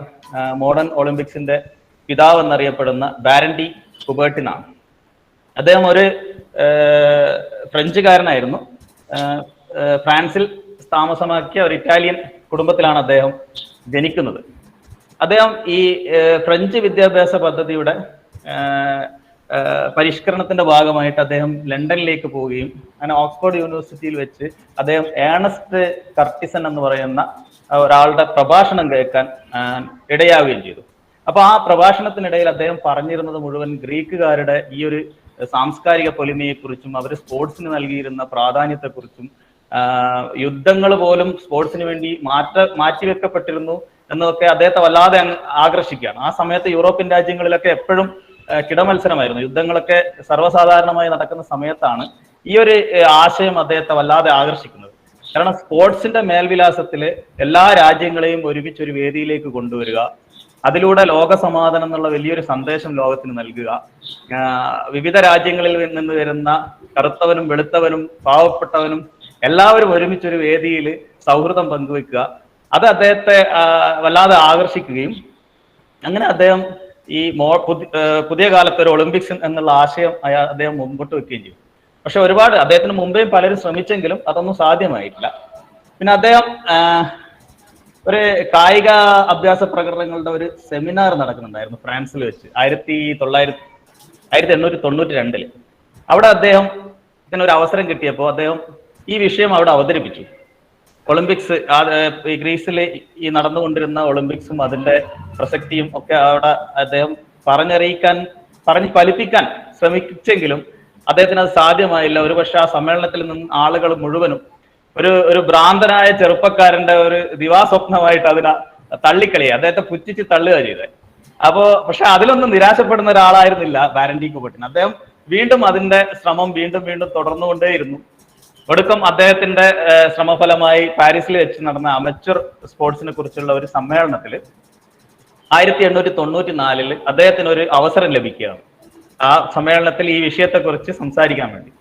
മോഡേൺ ഒളിമ്പിക്സിന്റെ പിതാവ് എന്നറിയപ്പെടുന്ന ബാരൻഡി കുബേർട്ടിനാണ്. അദ്ദേഹം ഒരു ഫ്രഞ്ചുകാരനായിരുന്നു. ഫ്രാൻസിൽ താമസമാക്കിയ ഒരു ഇറ്റാലിയൻ കുടുംബത്തിലാണ് അദ്ദേഹം ജനിക്കുന്നത്. അദ്ദേഹം ഈ ഫ്രഞ്ച് വിദ്യാഭ്യാസ പദ്ധതിയുടെ പരിഷ്കരണത്തിന്റെ ഭാഗമായിട്ട് അദ്ദേഹം ലണ്ടനിലേക്ക് പോവുകയും അങ്ങനെ ഓക്സ്ഫോർഡ് യൂണിവേഴ്സിറ്റിയിൽ വെച്ച് അദ്ദേഹം ഏണസ്റ്റ് കർട്ടിസൺ എന്ന് പറയുന്ന ഒരാളുടെ പ്രഭാഷണം കേൾക്കാൻ ഇടയാവുകയും ചെയ്തു. അപ്പൊ ആ പ്രഭാഷണത്തിനിടയിൽ അദ്ദേഹം പറഞ്ഞിരുന്നത് മുഴുവൻ ഗ്രീക്കുകാരുടെ ഈ ഒരു സാംസ്കാരിക പൊലിമയെക്കുറിച്ചും അവർ സ്പോർട്സിന് നൽകിയിരുന്ന പ്രാധാന്യത്തെക്കുറിച്ചും യുദ്ധങ്ങൾ പോലും സ്പോർട്സിന് വേണ്ടി മാറ്റിവെക്കപ്പെട്ടിരുന്നു എന്നതൊക്കെ അദ്ദേഹത്തെ വല്ലാതെ ആകർഷിക്കുകയാണ്. ആ സമയത്ത് യൂറോപ്യൻ രാജ്യങ്ങളിലൊക്കെ എപ്പോഴും കിടമത്സരമായിരുന്നു. യുദ്ധങ്ങളൊക്കെ സർവ്വസാധാരണമായി നടക്കുന്ന സമയത്താണ് ഈ ഒരു ആശയം അദ്ദേഹത്തെ വല്ലാതെ ആകർഷിക്കുന്നത്. കാരണം സ്പോർട്സിന്റെ മേൽവിലാസത്തില് എല്ലാ രാജ്യങ്ങളെയും ഒരുമിച്ച് ഒരു വേദിയിലേക്ക് കൊണ്ടുവരിക, അതിലൂടെ ലോക സമാധാനം എന്നുള്ള വലിയൊരു സന്ദേശം ലോകത്തിന് നൽകുക, വിവിധ രാജ്യങ്ങളിൽ നിന്ന് വരുന്ന കറുത്തവനും വെളുത്തവനും പാവപ്പെട്ടവനും എല്ലാവരും ഒരുമിച്ചൊരു വേദിയിൽ സൗഹൃദം പങ്കുവെക്കുക, അത് അദ്ദേഹത്തെ വല്ലാതെ ആകർഷിക്കുകയും അങ്ങനെ അദ്ദേഹം ഈ പുതിയ കാലത്ത് ഒരു ഒളിമ്പിക്സ് എന്നുള്ള ആശയം അദ്ദേഹം മുമ്പോട്ട് വെക്കുകയും ചെയ്തു. പക്ഷെ ഒരുപാട് അദ്ദേഹത്തിന് മുമ്പേയും പലരും ശ്രമിച്ചെങ്കിലും അതൊന്നും സാധ്യമായിട്ടില്ല. പിന്നെ അദ്ദേഹം ഒരു കായിക അഭ്യാസ പ്രകടനങ്ങളുടെ ഒരു സെമിനാർ നടക്കുന്നുണ്ടായിരുന്നു ഫ്രാൻസിൽ വെച്ച് 1892. അവിടെ അദ്ദേഹം ഇതിനൊരു അവസരം കിട്ടിയപ്പോൾ അദ്ദേഹം ഈ വിഷയം അവിടെ അവതരിപ്പിച്ചു. ഒളിമ്പിക്സ് ഈ ഗ്രീസിൽ ഈ നടന്നുകൊണ്ടിരുന്ന ഒളിമ്പിക്സും അതിന്റെ പ്രസക്തിയും ഒക്കെ അവിടെ അദ്ദേഹം പറഞ്ഞ് ഫലിപ്പിക്കാൻ ശ്രമിച്ചെങ്കിലും അദ്ദേഹത്തിന് അത് സാധ്യമായില്ല. ഒരുപക്ഷെ ആ സമ്മേളനത്തിൽ നിന്ന് ആളുകൾ മുഴുവനും ഒരു ഭ്രാന്തനായ ചെറുപ്പക്കാരന്റെ ഒരു ദിവാസ്വപ്നമായിട്ട് അതിനെ തള്ളിക്കളിയെ അദ്ദേഹത്തെ പുച്ഛിച്ച് തള്ളുക ചെയ്തത്. പക്ഷെ അതിലൊന്നും നിരാശപ്പെടുന്ന ഒരാളായിരുന്നില്ല ബാരൻഡി കുബേർട്ടിൻ. അദ്ദേഹം വീണ്ടും അതിന്റെ ശ്രമം വീണ്ടും തുടർന്നുകൊണ്ടേയിരുന്നു. ഒടുക്കം അദ്ദേഹത്തിന്റെ ശ്രമഫലമായി പാരീസിൽ വെച്ച് നടന്ന അമച്വർ സ്പോർട്സിനെ കുറിച്ചുള്ള ഒരു സമ്മേളനത്തിൽ 1894 അദ്ദേഹത്തിന് ഒരു അവസരം ലഭിക്കുകയാണ് ആ സമ്മേളനത്തിൽ ഈ വിഷയത്തെക്കുറിച്ച് സംസാരിക്കാൻ വേണ്ടി.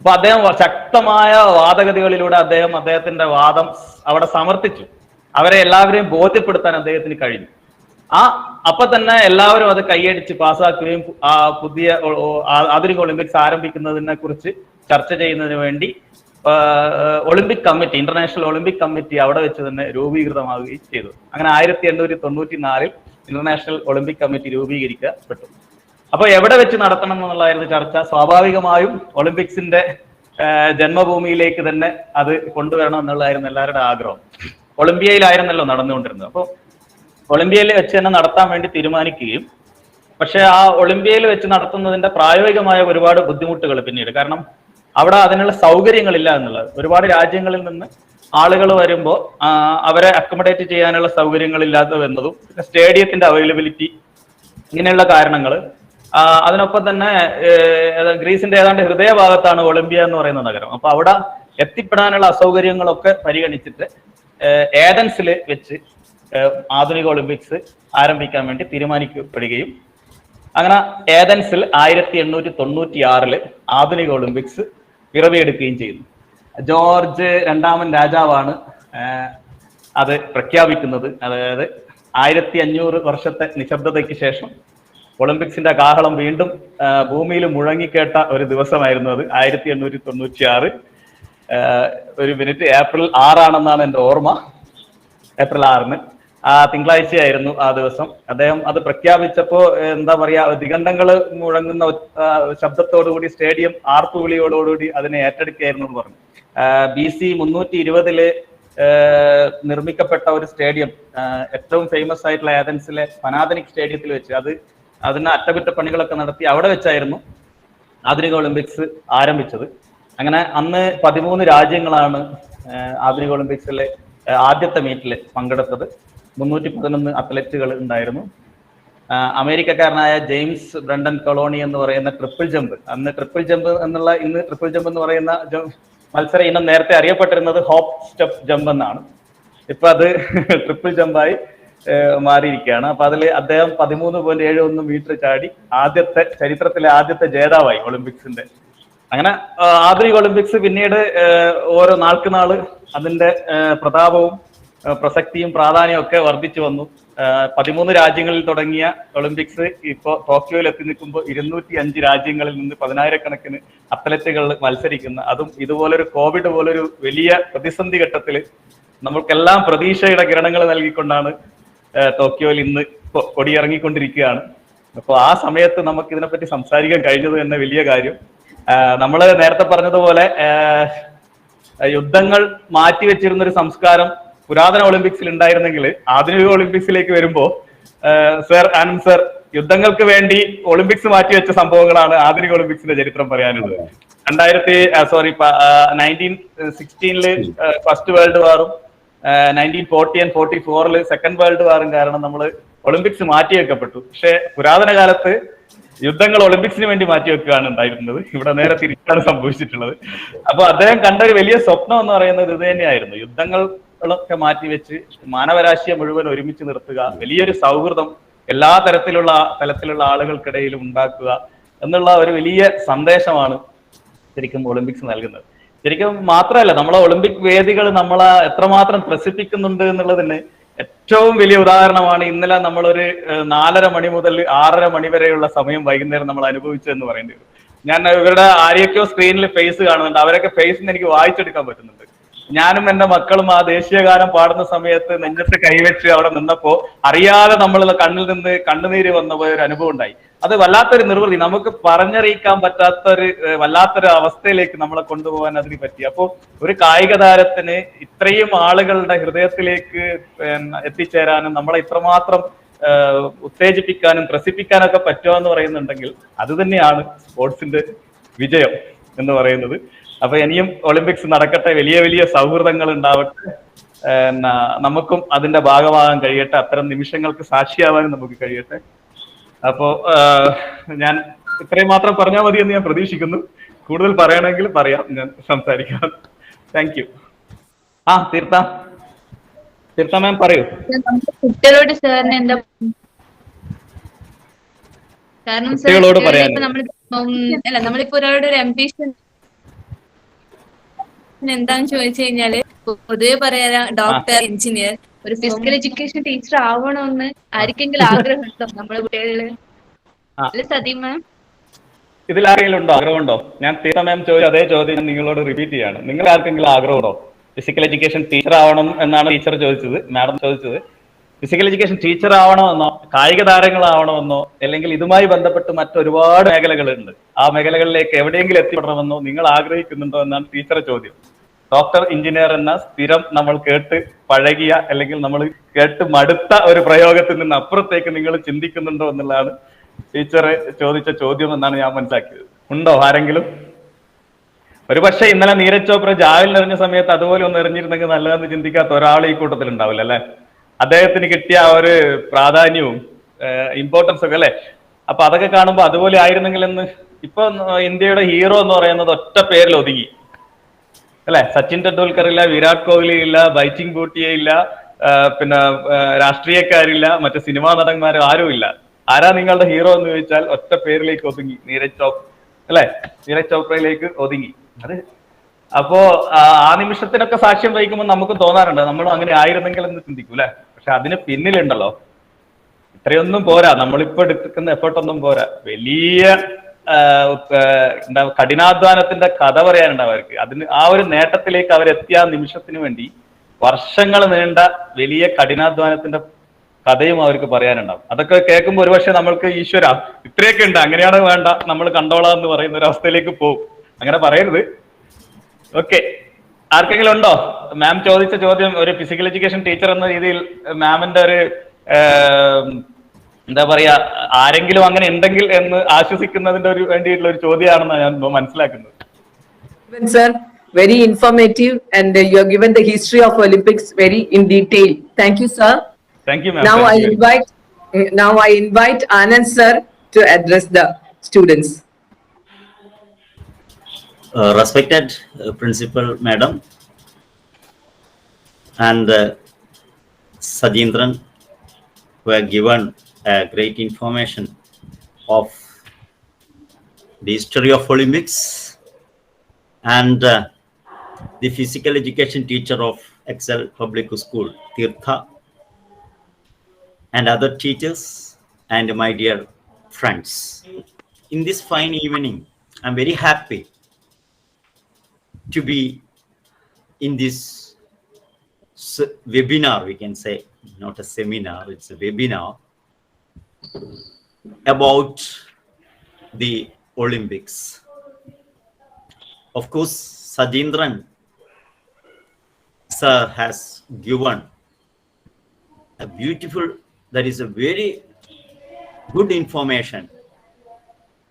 അപ്പൊ അദ്ദേഹം ശക്തമായ വാദഗതികളിലൂടെ അദ്ദേഹത്തിന്റെ വാദം അവിടെ സമർത്ഥിച്ചു. അവരെ എല്ലാവരെയും ബോധ്യപ്പെടുത്താൻ അദ്ദേഹത്തിന് കഴിഞ്ഞു. അപ്പൊ തന്നെ എല്ലാവരും അത് കൈയടിച്ച് പാസ്സാക്കുകയും പുതിയ ആധുനിക ഒളിമ്പിക്സ് ആരംഭിക്കുന്നതിനെ കുറിച്ച് ചർച്ച ചെയ്യുന്നതിന് വേണ്ടി Olympic committee, international Olympic committee അവിടെ വെച്ച് തന്നെ രൂപീകൃതമാവുകയും ചെയ്തു. അങ്ങനെ 1894 ഇന്റർനാഷണൽ ഒളിമ്പിക് കമ്മിറ്റി രൂപീകരിക്കപ്പെട്ടു. അപ്പൊ എവിടെ വെച്ച് നടത്തണം എന്നുള്ളതായിരുന്നു ചർച്ച. സ്വാഭാവികമായും ഒളിമ്പിക്സിന്റെ ജന്മഭൂമിയിലേക്ക് തന്നെ അത് കൊണ്ടുവരണം എന്നുള്ളതായിരുന്നു എല്ലാവരുടെ ആഗ്രഹം. ഒളിമ്പിയയിലായിരുന്നല്ലോ നടന്നുകൊണ്ടിരുന്നത്. അപ്പോൾ ഒളിമ്പിയയിൽ വെച്ച് തന്നെ നടത്താൻ വേണ്ടി തീരുമാനിക്കുകയും, പക്ഷെ ആ ഒളിമ്പിയയിൽ വെച്ച് നടത്തുന്നതിന്റെ പ്രായോഗികമായ ഒരുപാട് ബുദ്ധിമുട്ടുകൾ പിന്നീട്, കാരണം അവിടെ അതിനുള്ള സൗകര്യങ്ങളില്ല എന്നുള്ളത്. ഒരുപാട് രാജ്യങ്ങളിൽ നിന്ന് ആളുകൾ വരുമ്പോൾ അവരെ അക്കോമഡേറ്റ് ചെയ്യാനുള്ള സൗകര്യങ്ങളില്ലാതെ വരുന്നതും, പിന്നെ സ്റ്റേഡിയത്തിന്റെ അവൈലബിലിറ്റി, ഇങ്ങനെയുള്ള കാരണങ്ങൾ. അതിനൊപ്പം തന്നെ ഗ്രീസിന്റെ ഏതാണ്ട് ഹൃദയഭാഗത്താണ് ഒളിമ്പിയ എന്ന് പറയുന്ന നഗരം. അപ്പൊ അവിടെ എത്തിപ്പെടാനുള്ള അസൗകര്യങ്ങളൊക്കെ പരിഗണിച്ചിട്ട് ഏതൻസിൽ വെച്ച് ആധുനിക ഒളിമ്പിക്സ് ആരംഭിക്കാൻ വേണ്ടി തീരുമാനിക്കപ്പെടുകയും അങ്ങനെ ഏതൻസിൽ 1896 ആധുനിക ഒളിമ്പിക്സ് പിറവിയെടുക്കുകയും ചെയ്തു. ജോർജ് രണ്ടാമൻ രാജാവാണ് അത് പ്രഖ്യാപിക്കുന്നത്. അതായത് 1500 വർഷത്തെ നിശബ്ദതയ്ക്ക് ശേഷം ഒളിമ്പിക്സിന്റെ കാഹളം വീണ്ടും ഭൂമിയിൽ മുഴങ്ങിക്കേട്ട ഒരു ദിവസമായിരുന്നു അത്. 1896 ഒരു മിനിറ്റ്, ഏപ്രിൽ 6 എൻ്റെ ഓർമ്മ. ഏപ്രിൽ 6 തിങ്കളാഴ്ചയായിരുന്നു ആ ദിവസം. അദ്ദേഹം അത് പ്രഖ്യാപിച്ചപ്പോ എന്താ പറയാ, ദിഗന്ധങ്ങൾ മുഴങ്ങുന്ന ശബ്ദത്തോടുകൂടി സ്റ്റേഡിയം ആർപ്പുവിളിയോടുകൂടി അതിനെ ഏറ്റെടുക്കുകയായിരുന്നു എന്ന് പറഞ്ഞു. BC 320 നിർമ്മിക്കപ്പെട്ട ഒരു സ്റ്റേഡിയം, ഏറ്റവും ഫേമസ് ആയിട്ടുള്ള ഏതൻസിലെ പനാഥനിക് സ്റ്റേഡിയത്തിൽ വെച്ച് അതിന് അറ്റകുറ്റപ്പണികളൊക്കെ നടത്തി അവിടെ വെച്ചായിരുന്നു ആധുനിക ഒളിമ്പിക്സ് ആരംഭിച്ചത്. അങ്ങനെ അന്ന് 13 രാജ്യങ്ങളാണ് ആധുനിക ഒളിമ്പിക്സിലെ ആദ്യത്തെ മീറ്റിൽ പങ്കെടുത്തത്. 311 അത്ലറ്റുകൾ ഉണ്ടായിരുന്നു. അമേരിക്കക്കാരനായ ജെയിംസ് ബ്രണ്ടൻ കൊളോണി എന്ന് പറയുന്ന ട്രിപ്പിൾ ജമ്പ്, ഇന്ന് ട്രിപ്പിൾ ജമ്പ് എന്ന് പറയുന്ന മത്സര ഇനം നേരത്തെ അറിയപ്പെട്ടിരുന്നത് ഹോപ്പ് സ്റ്റെപ്പ് ജമ്പ് എന്നാണ്. ഇപ്പൊ അത് ട്രിപ്പിൾ ജമ്പായി മാറിയിരിക്കുകയാണ്. അപ്പൊ അതിൽ അദ്ദേഹം 13.71 മീറ്റർ ചാടി ചരിത്രത്തിലെ ആദ്യത്തെ ജേതാവായി ഒളിമ്പിക്സിന്റെ. അങ്ങനെ ആധുനിക ഒളിമ്പിക്സ് പിന്നീട് ഓരോ നാൾക്ക് നാള് അതിന്റെ പ്രതാപവും പ്രസക്തിയും പ്രാധാന്യവും ഒക്കെ വർദ്ധിച്ചു വന്നു. 13 രാജ്യങ്ങളിൽ തുടങ്ങിയ ഒളിമ്പിക്സ് ഇപ്പോൾ ടോക്കിയോയിൽ എത്തി നിൽക്കുമ്പോൾ 205 രാജ്യങ്ങളിൽ നിന്ന് 10,000-കണക്കിന് അത്ലറ്റുകൾ മത്സരിക്കുന്ന, അതും ഇതുപോലൊരു കോവിഡ് പോലൊരു വലിയ പ്രതിസന്ധി ഘട്ടത്തിൽ നമ്മൾക്കെല്ലാം പ്രതീക്ഷയുടെ കിരണങ്ങൾ നൽകിക്കൊണ്ടാണ് ടോക്കിയോയിൽ ഇന്ന് കൊടിയിറങ്ങിക്കൊണ്ടിരിക്കുകയാണ്. അപ്പോൾ ആ സമയത്ത് നമുക്ക് ഇതിനെപ്പറ്റി സംസാരിക്കാൻ കഴിഞ്ഞത് തന്നെ വലിയ കാര്യം. നമ്മൾ നേരത്തെ പറഞ്ഞതുപോലെ യുദ്ധങ്ങൾ മാറ്റിവെച്ചിരുന്ന ഒരു സംസ്കാരം പുരാതന ഒളിമ്പിക്സിൽ ഉണ്ടായിരുന്നെങ്കിൽ ആധുനിക ഒളിമ്പിക്സിലേക്ക് വരുമ്പോൾ സർ, ആനന്ദ് സർ, യുദ്ധങ്ങൾക്ക് വേണ്ടി ഒളിമ്പിക്സ് മാറ്റിവെച്ച സംഭവങ്ങളാണ് ആധുനിക ഒളിമ്പിക്സിന്റെ ചരിത്രം പറയാനുള്ളത്. 1916 ഫസ്റ്റ് വേൾഡ് വാറും 1940 and 44 സെക്കൻഡ് വേൾഡ് വാറും കാരണം നമ്മൾ ഒളിമ്പിക്സ് മാറ്റിവെക്കപ്പെട്ടു. പക്ഷെ പുരാതന കാലത്ത് യുദ്ധങ്ങൾ ഒളിമ്പിക്സിന് വേണ്ടി മാറ്റിവെക്കുകയാണ് ഉണ്ടായിരുന്നത്. ഇവിടെ നേരെ തിരിച്ചാണ് സംഭവിച്ചിട്ടുള്ളത്. അപ്പൊ അദ്ദേഹം കണ്ട ഒരു വലിയ സ്വപ്നം എന്ന് പറയുന്നത് ഇത് തന്നെയായിരുന്നു. യുദ്ധങ്ങളൊക്കെ മാറ്റിവെച്ച് മാനവരാശിയെ മുഴുവൻ ഒരുമിച്ച് നിർത്തുക, വലിയൊരു സൗഹൃദം എല്ലാ തലത്തിലുള്ള ആളുകൾക്കിടയിലും ഉണ്ടാക്കുക എന്നുള്ള ഒരു വലിയ സന്ദേശമാണ് ശരിക്കും ഒളിമ്പിക്സ് നൽകുന്നത്. ശരിക്കും മാത്രമല്ല, നമ്മളെ ഒളിമ്പിക് വേദികൾ നമ്മളെ എത്രമാത്രം ത്രസിപ്പിക്കുന്നുണ്ട് എന്നുള്ളതിന് ഏറ്റവും വലിയ ഉദാഹരണമാണ് ഇന്നലെ നമ്മളൊരു 4:30 മണി മുതൽ 6:30 മണി വരെയുള്ള സമയം വൈകുന്നേരം നമ്മൾ അനുഭവിച്ചു എന്ന് പറയേണ്ടി വരും. ഞാൻ ഇവരുടെ ആരെയൊക്കെയോ സ്ക്രീനിൽ ഫേസ് കാണുന്നുണ്ട്. അവരൊക്കെ ഫേസിന് എനിക്ക് വായിച്ചെടുക്കാൻ പറ്റുന്നുണ്ട്. ഞാനും എന്റെ മക്കളും ആ ദേശീയഗാനം പാടുന്ന സമയത്ത് നെഞ്ചത്ത് കൈവച്ച് അവിടെ നിന്നപ്പോ അറിയാതെ നമ്മൾ കണ്ണിൽ നിന്ന് കണ്ണുനീര് വന്ന പോയ ഒരു അനുഭവം ഉണ്ടായി. അത് വല്ലാത്തൊരു നിർവൃതി, നമുക്ക് പറഞ്ഞറിയിക്കാൻ പറ്റാത്തൊരു വല്ലാത്തൊരു അവസ്ഥയിലേക്ക് നമ്മളെ കൊണ്ടുപോകാൻ അതിന് പറ്റി. അപ്പോൾ ഒരു കായിക താരത്തിന് ഇത്രയും ആളുകളുടെ ഹൃദയത്തിലേക്ക് എത്തിച്ചേരാനും നമ്മളെ ഇത്രമാത്രം ഉത്തേജിപ്പിക്കാനും ത്രസിപ്പിക്കാനൊക്കെ പറ്റുക എന്ന് പറയുന്നുണ്ടെങ്കിൽ അത് തന്നെയാണ് സ്പോർട്സിന്റെ വിജയം എന്ന് പറയുന്നത്. അപ്പൊ ഇനിയും ഒളിമ്പിക്സ് നടക്കട്ടെ, വലിയ വലിയ സൗഹൃദങ്ങൾ ഉണ്ടാവട്ടെ, നമുക്കും അതിന്റെ ഭാഗമാകാൻ കഴിയട്ടെ, അത്തരം നിമിഷങ്ങൾക്ക് സാക്ഷിയാവാനും നമുക്ക് കഴിയട്ടെ. അപ്പോ ഞാൻ ഇത്രയും മാത്രം പറഞ്ഞാൽ മതി എന്ന് ഞാൻ പ്രതീക്ഷിക്കുന്നു. കൂടുതൽ പറയണമെങ്കിൽ പറയാം, ഞാൻ സംസാരിക്കാം. Thank you. തീർത്ഥ മാം പറയൂ. കുട്ടികളോട് സാറിന് എന്താ, കാരണം കുട്ടികളോട് പറയാൻ നമ്മളിപ്പോ ഒരാളുടെ ഒരു അംബിഷൻ എന്താന്ന് ചോദിച്ചു കഴിഞ്ഞാല് പൊതുവെ പറയാ ഡോക്ടർ, എഞ്ചിനീയർ, ഒരു ഫിസിക്കൽ എഡ്യൂക്കേഷൻ ടീച്ചർ ആവണമെന്ന് ആർക്കെങ്കിലും ആഗ്രഹമുണ്ടോ നമ്മുടെ കുട്ടികളില്? സതി മാം, ഇതിൽ ആരെങ്കിലും ഉണ്ടോ, ആഗ്രഹമുണ്ടോ? ഞാൻ തീർത്ഥ മാം ചോദിച്ച അതേ ചോദ്യം നിങ്ങളോട് റിപ്പീറ്റ് ചെയ്യാണ്. നിങ്ങൾ ആർക്കെങ്കിലും ആഗ്രഹമുണ്ടോ ഫിസിക്കൽ എഡ്യൂക്കേഷൻ ടീച്ചർ ആവണം എന്നാണ് ടീച്ചർ ചോദിച്ചത്, മാഡം ചോദിച്ചത്. ഫിസിക്കൽ എഡ്യൂക്കേഷൻ ടീച്ചർ ആവണമെന്നോ കായിക താരങ്ങളാവണമെന്നോ അല്ലെങ്കിൽ ഇതുമായി ബന്ധപ്പെട്ട് മറ്റൊരുപാട് മേഖലകളുണ്ട്, ആ മേഖലകളിലേക്ക് എവിടെയെങ്കിലും എത്തിപ്പെടണമെന്നോ നിങ്ങൾ ആഗ്രഹിക്കുന്നുണ്ടോ എന്നാണ് ടീച്ചറെ ചോദ്യം. ഡോക്ടർ, എഞ്ചിനീയർ എന്ന സ്ഥിരം നമ്മൾ കേട്ട് പഴകിയ അല്ലെങ്കിൽ നമ്മൾ കേട്ട് മടുത്ത ഒരു പ്രയോഗത്തിൽ നിന്ന് അപ്പുറത്തേക്ക് നിങ്ങൾ ചിന്തിക്കുന്നുണ്ടോ എന്നുള്ളതാണ് ടീച്ചറെ ചോദിച്ച ചോദ്യം എന്നാണ് ഞാൻ മനസ്സിലാക്കിയത്. ഉണ്ടോ ആരെങ്കിലും? ഒരു പക്ഷേ ഇന്നലെ നീരജ് ചോപ്ര ജാവലിൻ എറിഞ്ഞ സമയത്ത് അതുപോലെ ഒന്ന് എറിഞ്ഞിരുന്നെങ്കിൽ നല്ലതെന്ന് ചിന്തിക്കാത്ത ഒരാൾ ഈ കൂട്ടത്തിൽ ഉണ്ടാവില്ല അല്ലെ? അദ്ദേഹത്തിന് കിട്ടിയ ആ ഒരു പ്രാധാന്യവും ഇമ്പോർട്ടൻസ് ഒക്കെ അല്ലെ? അപ്പൊ അതൊക്കെ കാണുമ്പോൾ അതുപോലെ ആയിരുന്നെങ്കിൽ എന്ന്. ഇപ്പൊ ഇന്ത്യയുടെ ഹീറോ എന്ന് പറയുന്നത് ഒറ്റ പേരിൽ ഒതുങ്ങി അല്ലെ? സച്ചിൻ ടെണ്ടുൽക്കർ ഇല്ല, വിരാട് കോഹ്ലി ഇല്ല, ബൈച്ചിങ് ബൂട്ടിയ ഇല്ല, പിന്നെ രാഷ്ട്രീയക്കാരില്ല, മറ്റു സിനിമാ നടന്മാരും ആരും ഇല്ല. ആരാ നിങ്ങളുടെ ഹീറോ എന്ന് ചോദിച്ചാൽ ഒറ്റ പേരിലേക്ക് ഒതുങ്ങി, നീരജ് ചോപ്ര അല്ലെ? നീരജ് ചോപ്രയിലേക്ക് ഒതുങ്ങി. അത് അപ്പോ ആ നിമിഷത്തിനൊക്കെ സാക്ഷ്യം വഹിക്കുമ്പോൾ നമുക്ക് തോന്നാറുണ്ട് നമ്മൾ അങ്ങനെ ആയിരുന്നെങ്കിൽ എന്ന് ചിന്തിക്കും അല്ലെ? പക്ഷെ അതിന് പിന്നിലുണ്ടല്ലോ, ഇത്രയൊന്നും പോരാ, നമ്മളിപ്പോ എടുക്കുന്ന എഫേർട്ടൊന്നും പോരാ, വലിയ കഠിനാധ്വാനത്തിന്റെ കഥ പറയാനുണ്ടാവും അവർക്ക്. അതിന് ആ ഒരു നേട്ടത്തിലേക്ക് അവരെത്തിയ നിമിഷത്തിന് വേണ്ടി വർഷങ്ങൾ നീണ്ട വലിയ കഠിനാധ്വാനത്തിന്റെ കഥയും അവർക്ക് പറയാനുണ്ടാവും. അതൊക്കെ കേൾക്കുമ്പോൾ ഒരുപക്ഷെ നമ്മൾക്ക് ഈശ്വര ഇത്രയൊക്കെ ഉണ്ട്, അങ്ങനെയാണ് വേണ്ട, നമ്മൾ കണ്ടോളാം എന്ന് പറയുന്ന ഒരു അവസ്ഥയിലേക്ക് പോകും. അങ്ങനെ പറയരുത്. ഓക്കെ, ആർക്കെങ്കിലും ഉണ്ടോ? മാം ചോദിച്ച ചോദ്യം ഒരു ഫിസിക്കൽ എഡ്യൂക്കേഷൻ ടീച്ചർ എന്ന രീതിയിൽ മാമിന്റെ ഒരു എന്താ പറയാ, ആരെങ്കിലും അങ്ങനെ ഉണ്ടെങ്കിൽ എന്ന് ആശ്വസിക്കുന്നതിന്റെ ഒരു വേണ്ടിയിട്ടുള്ള ഒരു ചോദ്യമാണെന്നാണ് ഞാൻ മനസ്സിലാക്കുന്നത്. Sir, very informative, and you have given the history of Olympics very in detail. Thank you, sir. Thank you, ma'am. Now I invite Anand sir to address the students. Respected Principal Madam and Sacheendran, who have given great information of the history of Olympics, and the physical education teacher of Excel Public School, Tirtha, and other teachers, and my dear friends. In this fine evening, I'm very happy to be in this webinar, we can say, not a seminar, it's a webinar about the Olympics. Of course, Sacheendran sir has given a beautiful, that is a very good information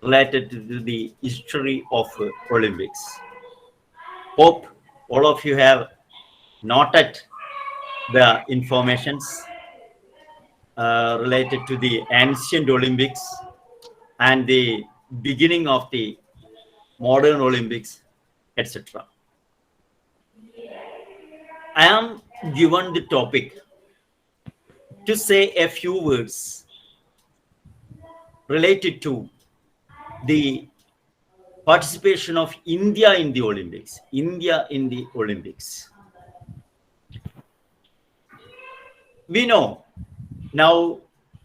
related to the history of Olympics. Hope all of you have noted the informations related to the ancient Olympics and the beginning of the modern Olympics, etc. I am given the topic to say a few words related to the participation of India in the Olympics. India in the Olympics. We know now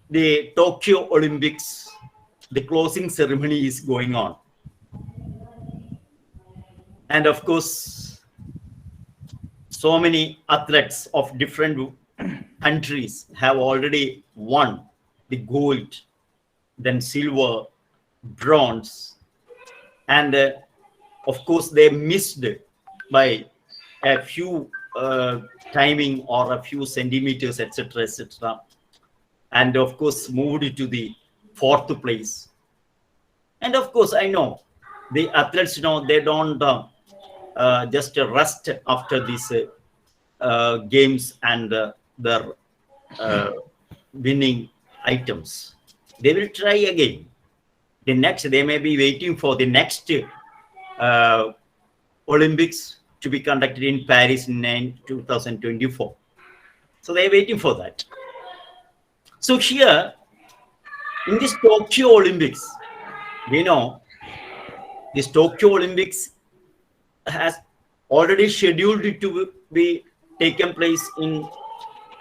the Tokyo Olympics, the closing ceremony is going on. And of course, so many athletes of different countries have already won the gold, then silver, bronze, and of course they missed by a few timing or a few centimeters, etc., etc., and of course moved to the fourth place. And of course, I know the athletes know they don't just rest after these games and their winning items. They will try again. The next, they may be waiting for the next Olympics to be conducted in Paris in 2024. So they're waiting for that. So here, in this Tokyo Olympics, we know this Tokyo Olympics has already scheduled to be taken place in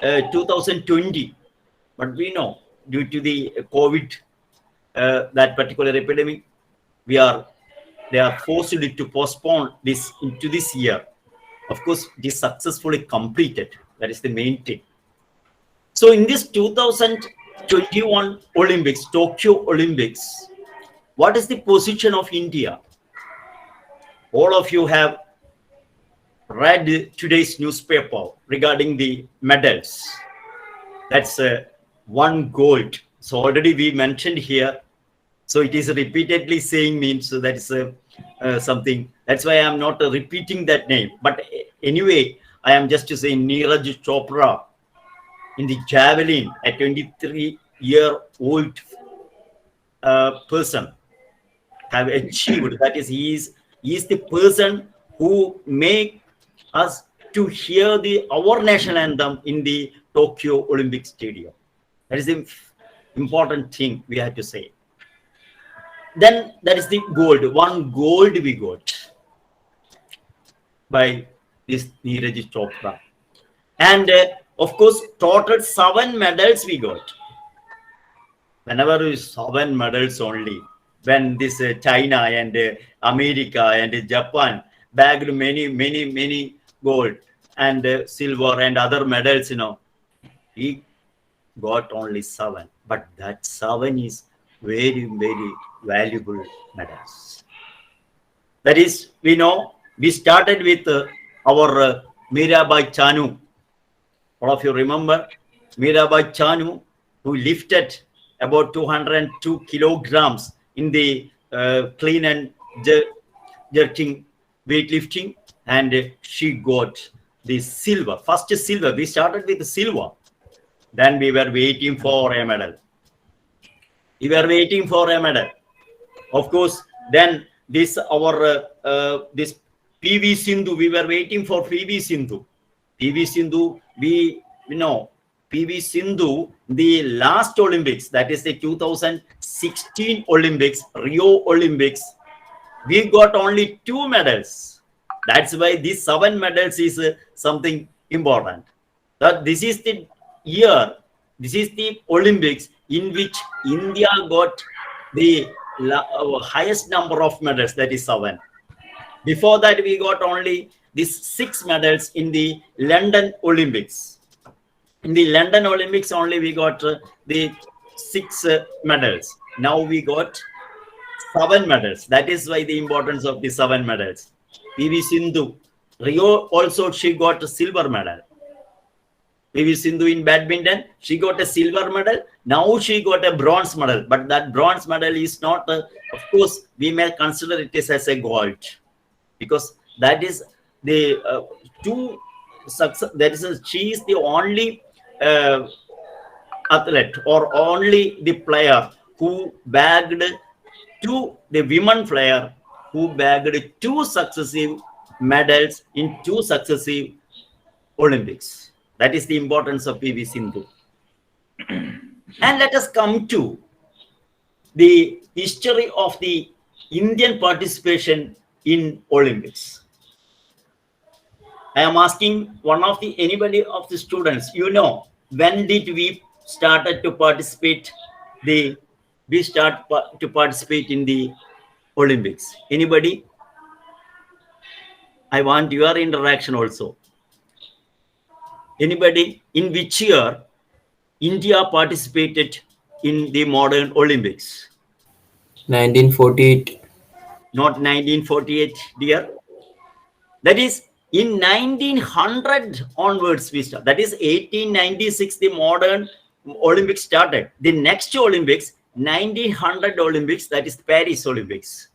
2020. But we know due to the COVID, that particular epidemic, they are forced to postpone this into this year. Of course, it is successfully completed. That is the main thing. So in this 2021 Olympics, Tokyo Olympics, what is the position of India? All of you have read today's newspaper regarding the medals. That's one gold. So already we mentioned here. So it is repeatedly saying means, so that is something. That's why I'm not repeating that name. But anyway, I am just to say Neeraj Chopra in the javelin, a 23-year-old person have achieved. That is, he is the person who make us to hear our national anthem in the Tokyo Olympic Stadium. That is the important thing we have to say. Then that is the gold. One gold we got by this Neeraj Chopra. And of course, total 7 medals we got. Whenever we 7 medals only, when this China and America and Japan bagged many gold and silver and other medals, he got only 7. But that 7 is very valuable medals. That is, we know, we started with our Mirabai Chanu. All of you remember Mirabai Chanu, who lifted about 202 kilograms in the clean and jerking weightlifting, and she got the silver. First silver. We started with the silver. Then we were waiting for a medal. Of course, then this this PV Sindhu, we were waiting for PV Sindhu. PV Sindhu, we know PV Sindhu, the last Olympics, that is the 2016 Olympics, Rio Olympics, we got only 2 medals. That's why these 7 medals is something important. That this is the year, this is the Olympics in which India got the highest number of medals, that is 7. Before that, we got only these 6 medals in the London Olympics. In the London Olympics only we got the 6 medals. Now we got 7 medals. That is why the importance of the 7 medals. PV Sindhu, Rio also she got a silver medal. PV Sindhu in badminton, she got a silver medal. Now she got a bronze medal. But that bronze medal is not, of course, we may consider it as a gold. Because that is the two success. That is, she is the only athlete or only the player who bagged the women player who bagged 2 successive medals in 2 successive Olympics. That is the importance of PV Sindhu. And let us come to the history of the Indian participation in Olympics. I am asking anybody of the students, when did we started to participate to participate in the Olympics? Anybody? I want your interaction also. Anybody? In which year India participated in the modern Olympics? 1948. Not 1948, dear. That is in 1900 onwards we start. That is 1896 the modern Olympics started. The next Olympics, 1900 Olympics, that is Paris Olympics.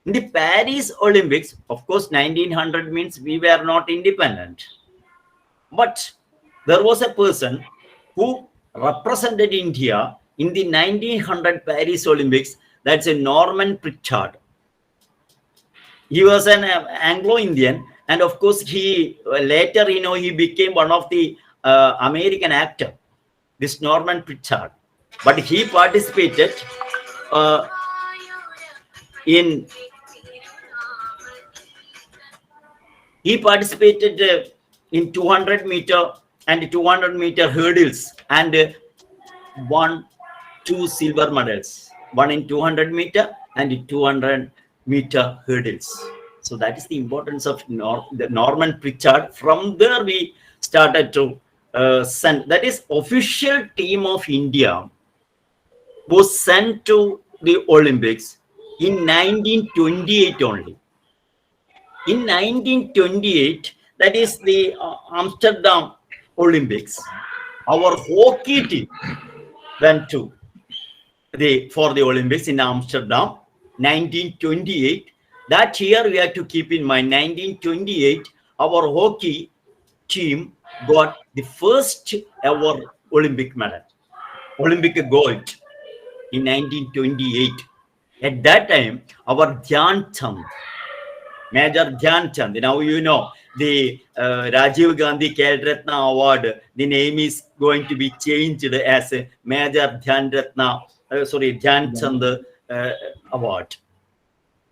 In the Paris Olympics, of course, 1900 means we were not independent. But there was a person who represented India in the 1900 Paris Olympics. That's a Norman Pritchard. He was an Anglo-Indian, and of course, he later, he became one of the American actor, this Norman Pritchard. But he participated in 200 meter and 200 meter hurdles and won 2 silver medals, one in 200 meter and 200 meter hurdles. So that is the importance of the Norman Pritchard. From there we started to send, that is official team of India was sent to the Olympics in 1928 only. In 1928, that is the Amsterdam Olympics, our hockey team went to for the Olympics in Amsterdam, 1928. That year we have to keep in mind, 1928, our hockey team got the first ever Olympic medal, Olympic gold in 1928. At that time, our Dhyan Chand, Major Dhyan Chand, now the Rajiv Gandhi Khel Ratna Award, the name is going to be changed as Major Dhyan Chand Award.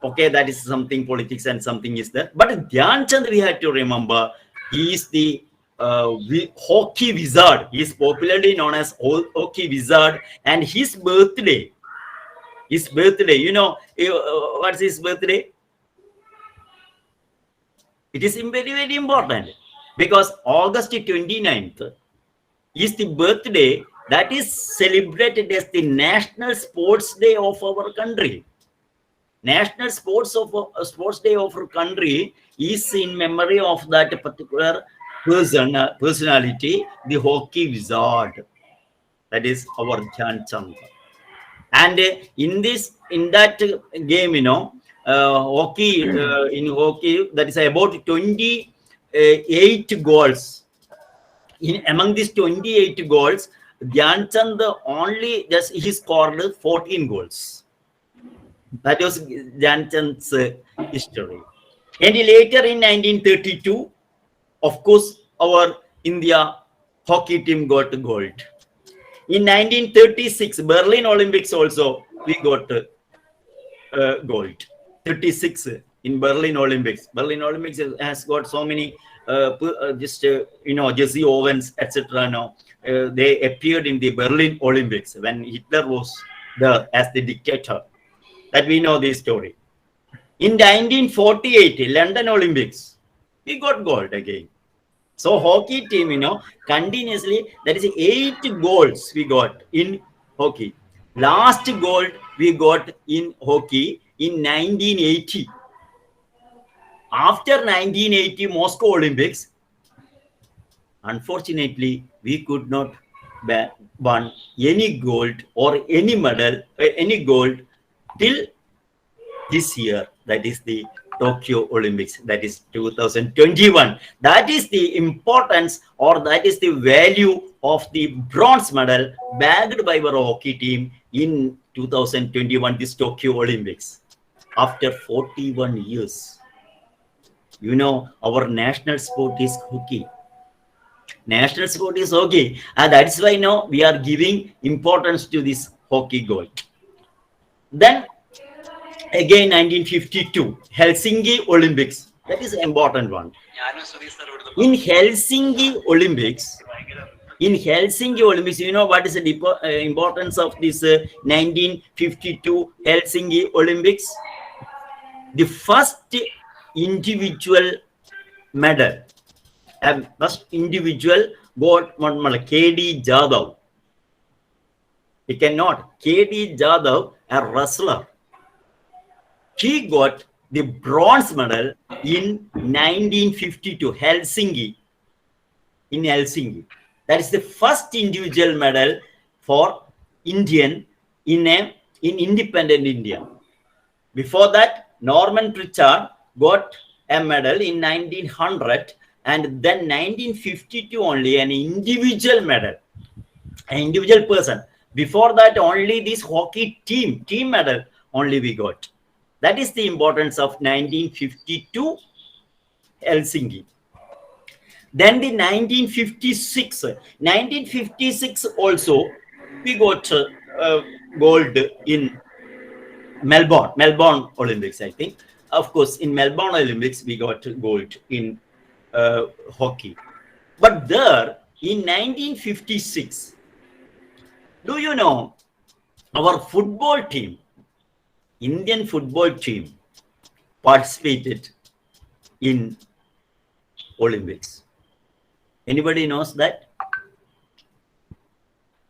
Okay, that is something politics and something is there. But Dhyan Chand, we had to remember, he is the hockey wizard. He is popularly known as hockey wizard. And his birthday, what's his birthday? It is very, very important because August 29th is the birthday that is celebrated as the National Sports Day of our country. National Sports Day of our country is in memory of that particular personality, the hockey wizard. That is our Dhyan Chand. And in that game, hockey, in hockey, that is about 28 goals. Among these 28 goals, Dhyan Chand he scored 14 goals. That was Dhyan Chand's history. And later in 1932, of course, our India hockey team got gold. In 1936, Berlin Olympics also, we got gold. 36 in Berlin Olympics. Berlin Olympics has got so many Jesse Owens, etc. They appeared in the Berlin Olympics when Hitler was there as the dictator. That we know this story. In 1948, London Olympics, we got gold again. So hockey team, continuously, that is 8 goals we got in hockey. Last gold we got in hockey in 1980. After 1980 Moscow Olympics, unfortunately, we could not won any gold or any medal, any gold till this year. That is the Tokyo Olympics, that is 2021. That is the importance, or that is the value of the bronze medal bagged by our hockey team in 2021, this Tokyo Olympics. After 41 years, our national sport is hockey. National sport is hockey, and that's why now we are giving importance to this hockey gold. Then again, 1952 Helsinki Olympics. That is an important one. In Helsinki Olympics, what is the importance of this 1952 Helsinki Olympics? The first individual medal, first individual got one medal, K.D. Jadhav. He cannot. K.D. Jadhav, a wrestler, he got the bronze medal in 1952 Helsinki. In Helsinki, that is the first individual medal for Indian in independent India. Before that, Norman Pritchard got a medal in 1900, and then 1952 only an individual medal, an individual person. Before that, only this hockey team medal only we got. That is the importance of 1952 Helsinki. Then the 1956 also we got gold in Melbourne Olympics, I think. Of course, in Melbourne Olympics we got gold in hockey. But there in 1956, do you know our football team, Indian football team, participated in Olympics? Anybody knows that?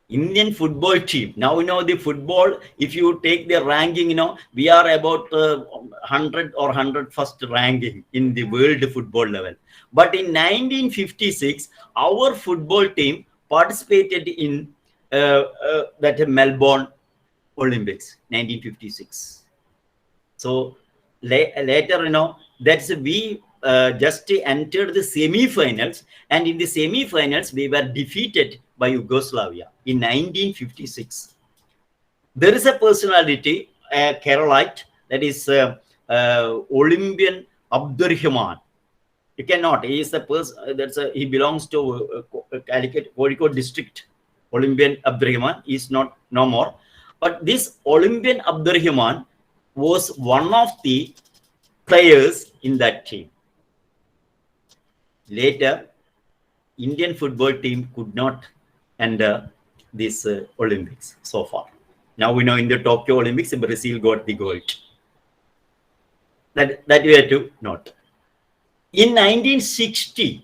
Indian football team. Now the football, if you take the ranking, we are about 100 or 101st ranking in the world football level. But in 1956, our football team participated in that Melbourne Olympics, 1956. So later, that's we just entered the semi-finals, and in the semi-finals we were defeated by Yugoslavia in 1956. There is a personality, a Keralite, that is Olympian Abdurrahman. You cannot. He is a person. He belongs to Calicut, Kozhikode district. Olympian Abdurrahman is no more. But this Olympian Abdurrahman was one of the players in that team. Later, Indian football team could not enter this Olympics so far. Now we know in the Tokyo Olympics, Brazil got the gold. That we have to note. In 1960,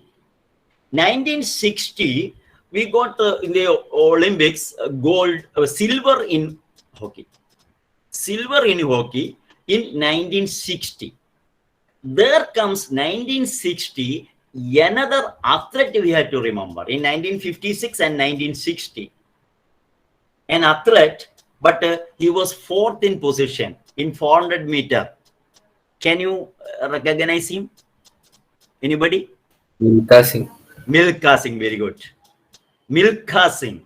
we got in the Olympics gold, silver in hockey. Silver in hockey in 1960. There comes 1960, another athlete we have to remember. In 1956 and 1960, an athlete, but he was 4th in position in 400 meter. Can you recognize him? Anybody? Milkha Singh. Milkha Singh, very good. Milkha Singh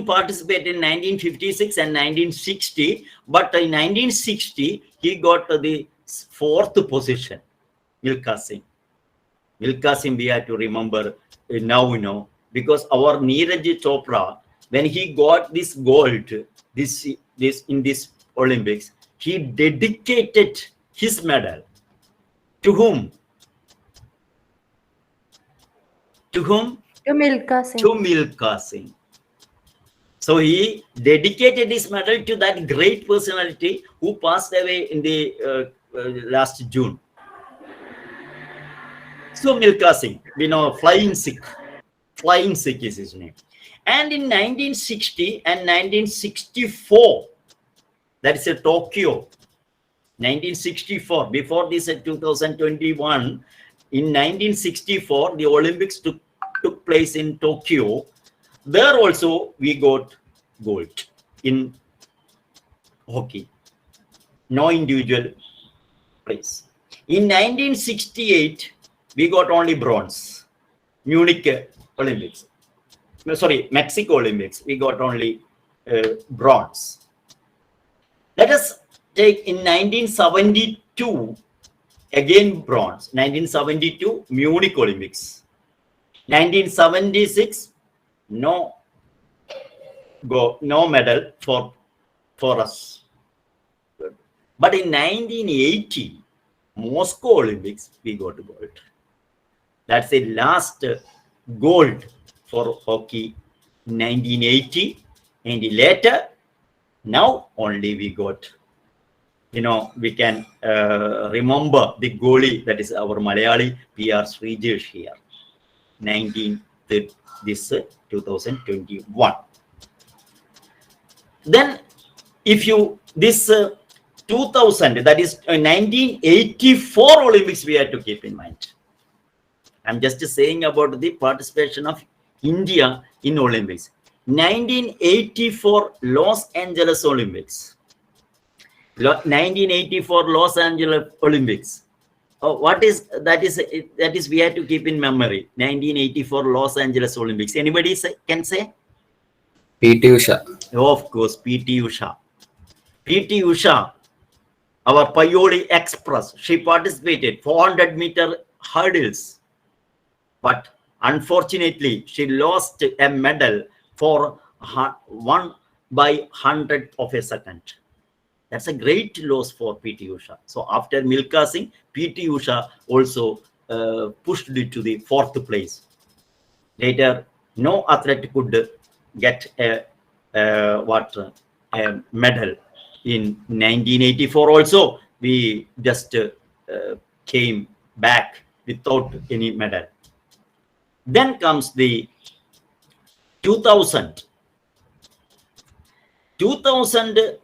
participated in 1956 and 1960, but in 1960 he got the 4th position. Milkha Singh we have to remember now, because our Neeraj Chopra, when he got this gold this in this Olympics, he dedicated his medal to whom? To whom? To Milka Singh. To Milka Singh. So he dedicated his medal to that great personality who passed away in the last June. So Milka Singh, we know, Flying Sikh. Flying Sikh is his name. And in 1960 and 1964, that is Tokyo, 1964, before this 2021, in 1964, the Olympics took place in Tokyo. There also we got gold in hockey. No individual place. In 1968, we got only bronze. Munich Olympics. Sorry, Mexico Olympics. We got only bronze. Let us take in 1972, again bronze. 1972, Munich Olympics. 1976, no medal for us. But in 1980, Moscow Olympics, we got gold. That's the last gold for hockey, 1980. And later, now only we got, we can remember the goalie, that is our Malayali PR Srijesh here, 2021. Then if you, this 2000, that is 1984 Olympics, we have to keep in mind. I'm just saying about the participation of India in Olympics. 1984 Los Angeles Olympics. 1984 Los Angeles Olympics. What is that? Is we have to keep in memory. 1984 Los Angeles Olympics. Anybody can say? PT Usha. Of course, PT Usha. PT Usha, our Payoli Express. She participated 400-meter hurdles, but unfortunately, she lost a medal for 1/100th of a second. That's a great loss for PT Usha. So after Milka Singh, PT Usha also pushed it to the 4th place. Later, no athlete could get a medal. In 1984 also, we just came back without any medal. Then comes the 2000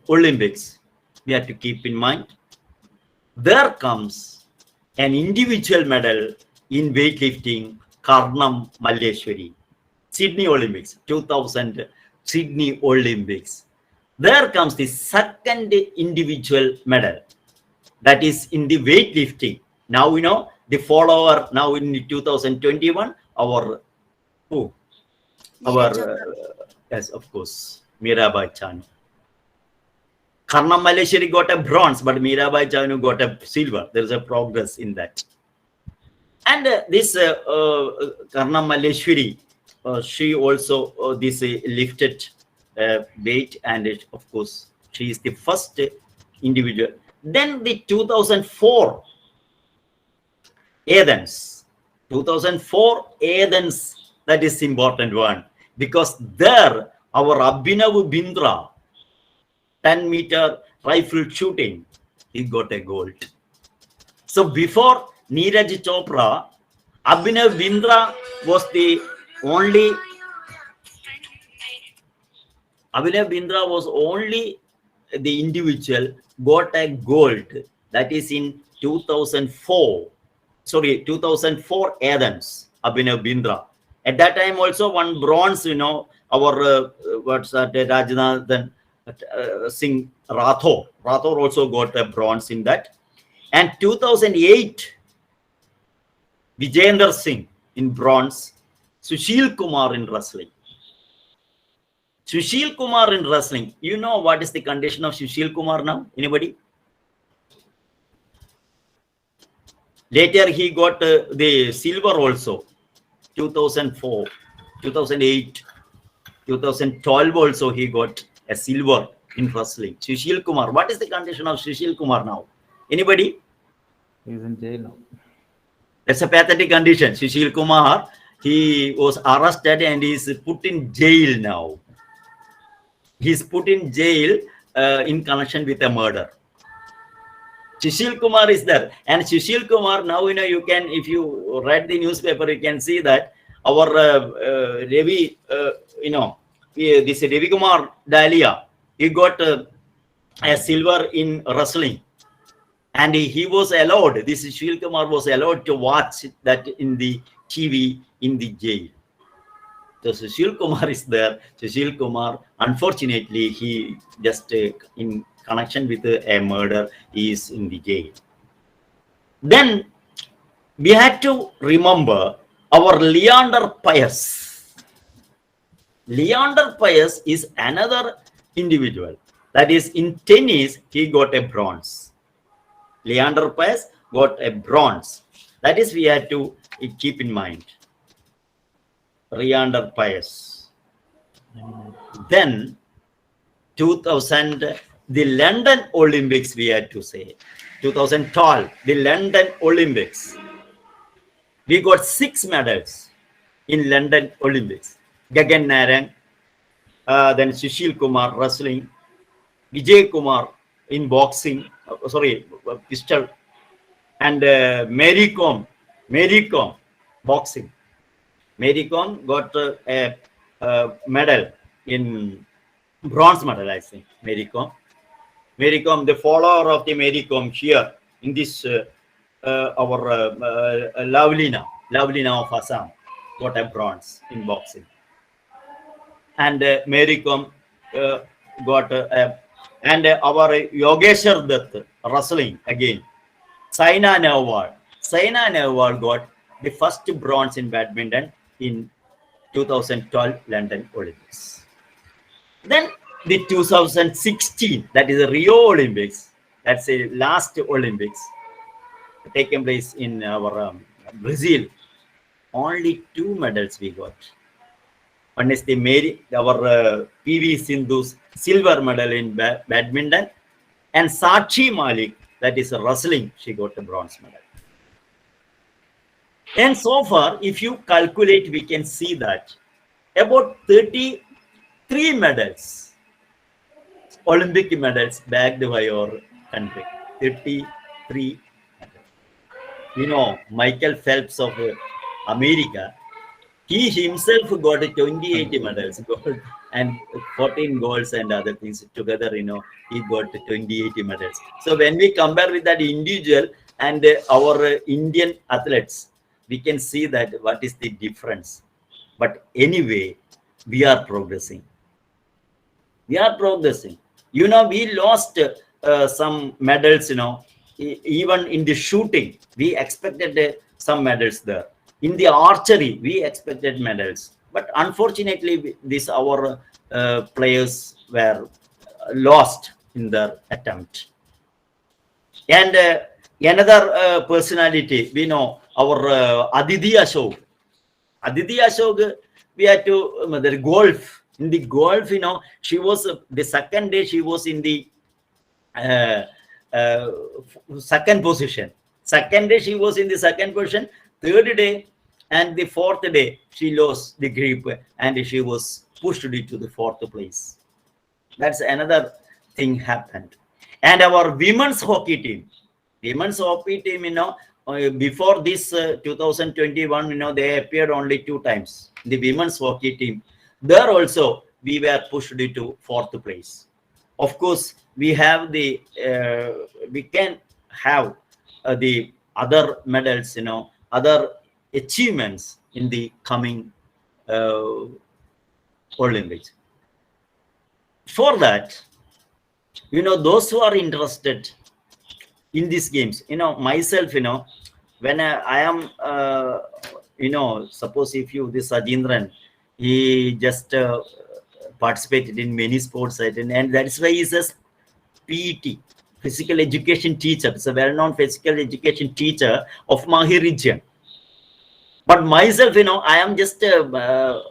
Olympics. We have to keep in mind. There comes an individual medal in weightlifting, Karnam Malleshwari. Sydney Olympics, 2000 Sydney Olympics. There comes the second individual medal. That is in the weightlifting. Now the follower now in 2021, yes, of course, Mirabai Chanu. Karnam Malleshwari got a bronze, but Mirabai Chanu got a silver. There is a progress in that. And this Karnam Malleshwari, she also this lifted weight, and of course, she is the first individual. Then the 2004 Athens. 2004 Athens, that is important one, because there our Abhinav Bindra, 10-meter rifle shooting, he got a gold. So before Neeraj Chopra, Abhinav Bindra was the only the individual got a gold. That is in 2004 Athens, Abhinav Bindra. At that time also one bronze, our Rajnathan Singh Rathore also got a bronze in that. And 2008 Vijayendra Singh in bronze. Sushil Kumar in wrestling. Sushil Kumar in wrestling. You know what is the condition of Sushil Kumar now? Anybody? Later he got the silver also. 2004, 2008, 2012 also he got a silver in wrestling. Sushil Kumar. What is the condition of Sushil Kumar now? Anybody? He's in jail now. That's a pathetic condition. Sushil Kumar he was arrested and is put in jail now. He's put in jail in connection with a murder. Sushil Kumar is there, and Sushil Kumar now, you can, if you read the newspaper, you can see that our Ravi, this Ravi Kumar Dalia, he got a silver in wrestling, and he was allowed. This Sushil Kumar was allowed to watch that in the TV in the jail. So Sushil Kumar is there. Sushil Kumar, unfortunately, he just in connection with a murder is in the jail. Then we had to remember our Leander Paes. Leander Paes is another individual. That is, in tennis, he got a bronze. Leander Paes got a bronze. That is, we had to keep in mind. Leander Paes. Then 2000, the London Olympics, we had to say. 2012, the London Olympics. We got 6 medals in London Olympics. Gagan Narang, then Sushil Kumar wrestling, Vijay Kumar in boxing, pistol, and Mary Kom boxing. Mary Kom got a medal in bronze medal, I think. Mary Kom, the follower of the Mary Kom here in this our Lavlina of Assam got a bronze in boxing, and Mary Kom got and our Yogeshwar Dutt wrestling again. Saina Nehwal got the first bronze in badminton in 2012 London Olympics. Then the 2016, that is the Rio Olympics, that's the last Olympics taken place in our Brazil. Only 2 medals we got. One is our PV Sindhu's silver medal in badminton, and Sakshi Malik, that is wrestling, she got a bronze medal. And so far, if you calculate, we can see that about 33 medals, Olympic medals bagged by our country. 33 medals. Michael Phelps of America, he himself got 28 medals, gold, and 14 golds and other things together, he got 28 medals. So when we compare with that individual and our Indian athletes, we can see that what is the difference. But anyway, we are progressing. We lost some medals, even in the shooting, we expected some medals there. In the archery, we expected medals. But unfortunately, our players were lost in their attempt. And another personality, we know, our Aditi Ashok. We had to the golf. In the golf, she was the second day, she was in the second position. Second day, she was in the second position. Third day and the fourth day, she lost the grip and she was pushed to the 4th place. That's another thing happened. And our women's hockey team, before this 2021, they appeared only 2 times. The women's hockey team, there also we were pushed to 4th place. Of course, we have the we can have the other medals, other achievements in the coming Olympics. For that, those who are interested in these games, myself, when I am, suppose if this Sacheendran, he just participated in many sports, and that is why he's a PET, physical education teacher. It's a well-known physical education teacher of Mahe region. But myself, I am just, I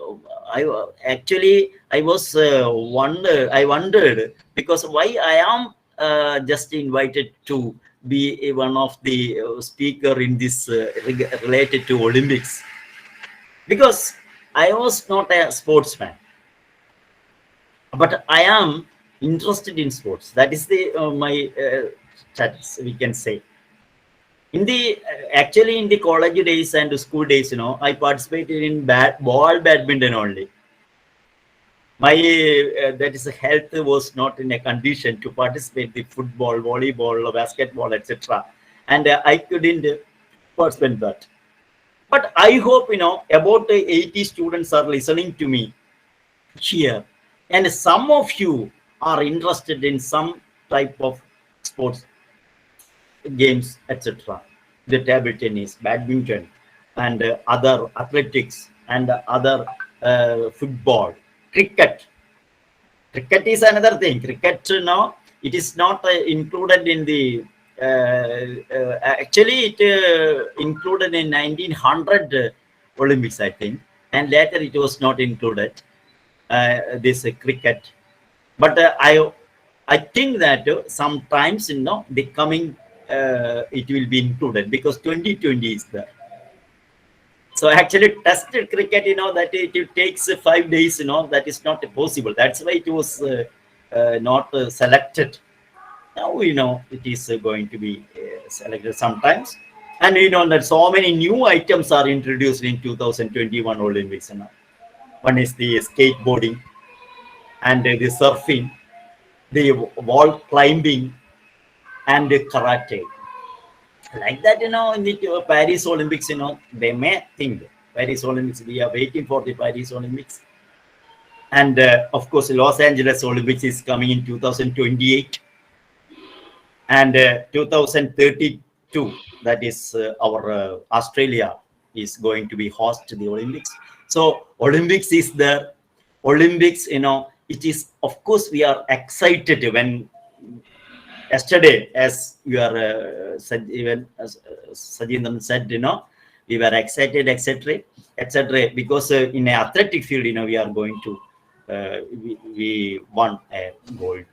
wondered because why I am just invited to be one of the speaker in this related to Olympics. because I was not a sportsman, but I am interested in sports. That is the my status, we can say. In the actually in the college days and school days, I participated in ball badminton only. My that is health was not in a condition to participate in football, volleyball, basketball, etc. And I couldn't participate that. But I hope about 80 students are listening to me here, and some of you are interested in some type of sports games, etc. The table tennis, badminton, and other athletics, and other football, cricket. Cricket is another thing. Cricket now it is not included in the. Actually, it included in 1900 Olympics, I think, and later it was not included. This cricket, but I think that sometimes the coming it will be included because 2020 is there. So actually tested cricket, that it takes 5 days, that is not possible. That's why it was not selected. Now, it is going to be selected sometimes. And that so many new items are introduced in 2021 Olympics. One is the skateboarding and the surfing, the wall climbing, and the karate. Like that, in the Paris Olympics, they may think Paris Olympics, we are waiting for the Paris Olympics. And of course, Los Angeles Olympics is coming in 2028. And 2032, that is our Australia is going to be host to the Olympics. So Olympics is there. Olympics, it is, of course, we are excited when yesterday, as you are said, even as Sacheendran said, we were excited, etc., etc., because in an athletic field, we are going to, we won a gold.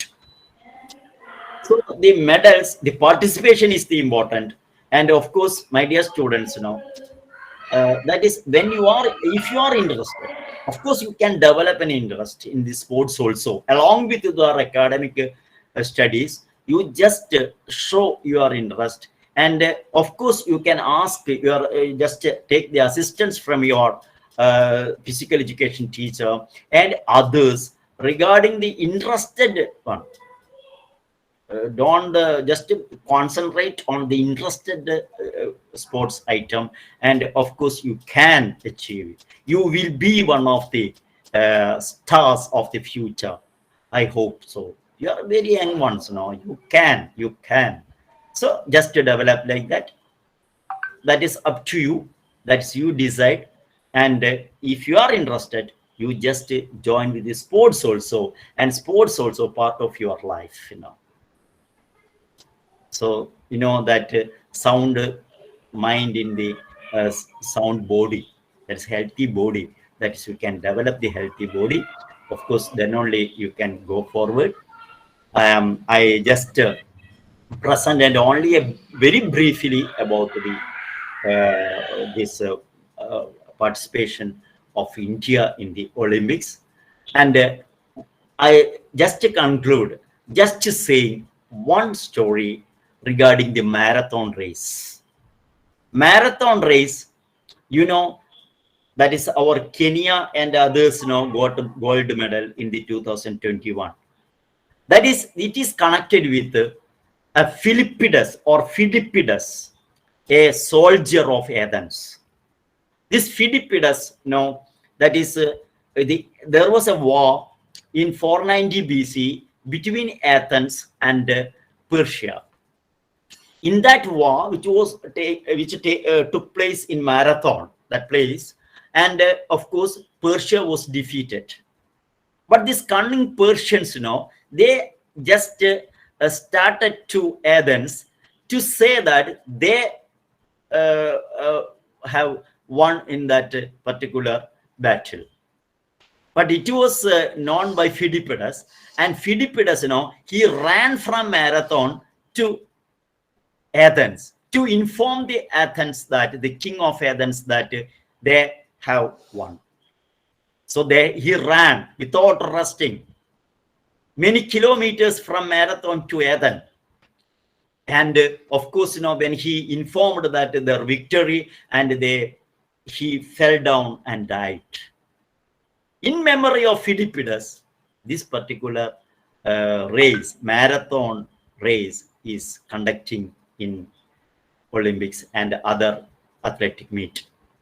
So the medals, the participation is the important, and of course, my dear students, that is when if you are interested, of course, you can develop an interest in the sports also, along with your academic studies. You just show your interest, and of course, you can ask your just take the assistance from your physical education teacher and others regarding the interested one. Don't just concentrate on the interested sports item, and of course you can achieve it. You will be one of the stars of the future. I hope so. You are very young ones now. You can. So just to develop like that. That is up to you. That's you decide. And if you are interested, you just join with the sports also, and sports also part of your life. So, that sound mind in the sound body, that's healthy body, that is you can develop the healthy body. Of course, then only you can go forward. I just present and only very briefly about the this participation of India in the Olympics. And I just conclude, just saying one story regarding the marathon race. Marathon race, that is our Kenya and others got a gold medal in the 2021. That is, it is connected with a Philippides, a soldier of Athens. This Philippides, that is, there was a war in 490 BC between Athens and Persia. In that war, which took place in Marathon, that place, and of course, Persia was defeated. But these cunning Persians, they just started to Athens to say that they have won in that particular battle. But it was known by Philippides, and Philippides, he ran from Marathon to Athens to inform the Athens, that the king of Athens, that they have won. So he ran without resting many kilometers from Marathon to Athens. And of course, when he informed that their victory, and he fell down and died. In memory of Philippides, this particular race, marathon race, is conducting in Olympics and other athletic meet.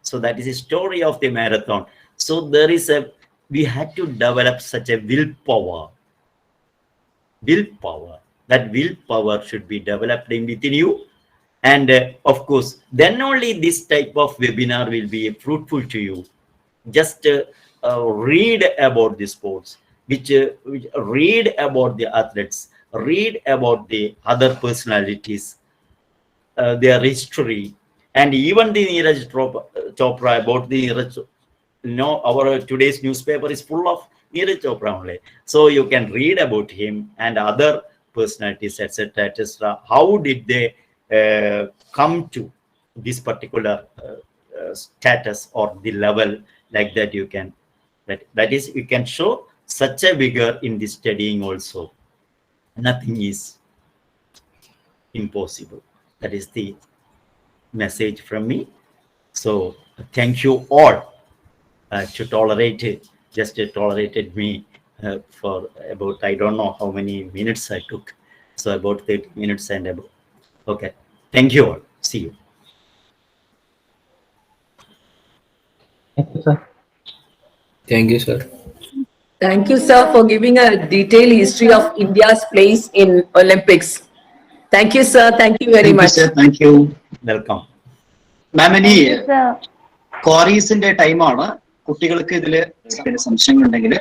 So that is the story of the marathon. So we had to develop such a willpower. That willpower should be developed within you. And of course, then only this type of webinar will be fruitful to you. Just read about the sports, read about the athletes, read about the other personalities, their history, and even the Neeraj Chopra, about the Neeraj. Our today's newspaper is full of Neeraj Chopra only. So you can read about him and other personalities, etc., etc. How did they come to this particular status or the level like that? You can, that is, you can show such a vigor in the studying also. Nothing is impossible. That is the message from me. So thank you all to tolerated me for about, I don't know how many minutes I took. So about 30 minutes and above. Okay. Thank you all. See you. Thank you, sir. Thank you, sir. Thank you, sir, for giving a detailed history of India's place in Olympics. Thank you, sir. Thank you very much. Sir. Thank you. Welcome. മാം, ഇനി ക്വാറീസിന്റെ ടൈമാണ്. കുട്ടികൾക്ക് ഇതിൽ സംശയങ്ങളുണ്ടെങ്കിൽ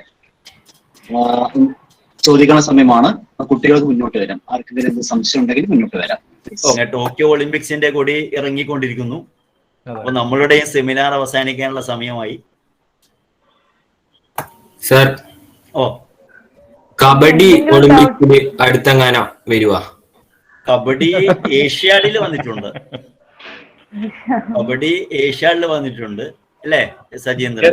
ചോദിക്കുന്ന സമയമാണ്. കുട്ടികൾക്ക് മുന്നോട്ട് വരാം. ആർക്കെങ്കിലും എന്ത് സംശയം ഉണ്ടെങ്കിൽ മുന്നോട്ട് വരാം. ടോക്കിയോ ഒളിമ്പിക്സിന്റെ കൂടി ഇറങ്ങിക്കൊണ്ടിരിക്കുന്നു. അപ്പൊ നമ്മളുടെ സെമിനാർ അവസാനിക്കാനുള്ള സമയമായി. സർ, കബഡി ഒളിമ്പിക്സിൽ അടുത്തെങ്ങാനോ വരുവാ? കബഡി ഏഷ്യാഡിൽ വന്നിട്ടുണ്ട്. അല്ലേ സജീന്ദ്രൻ?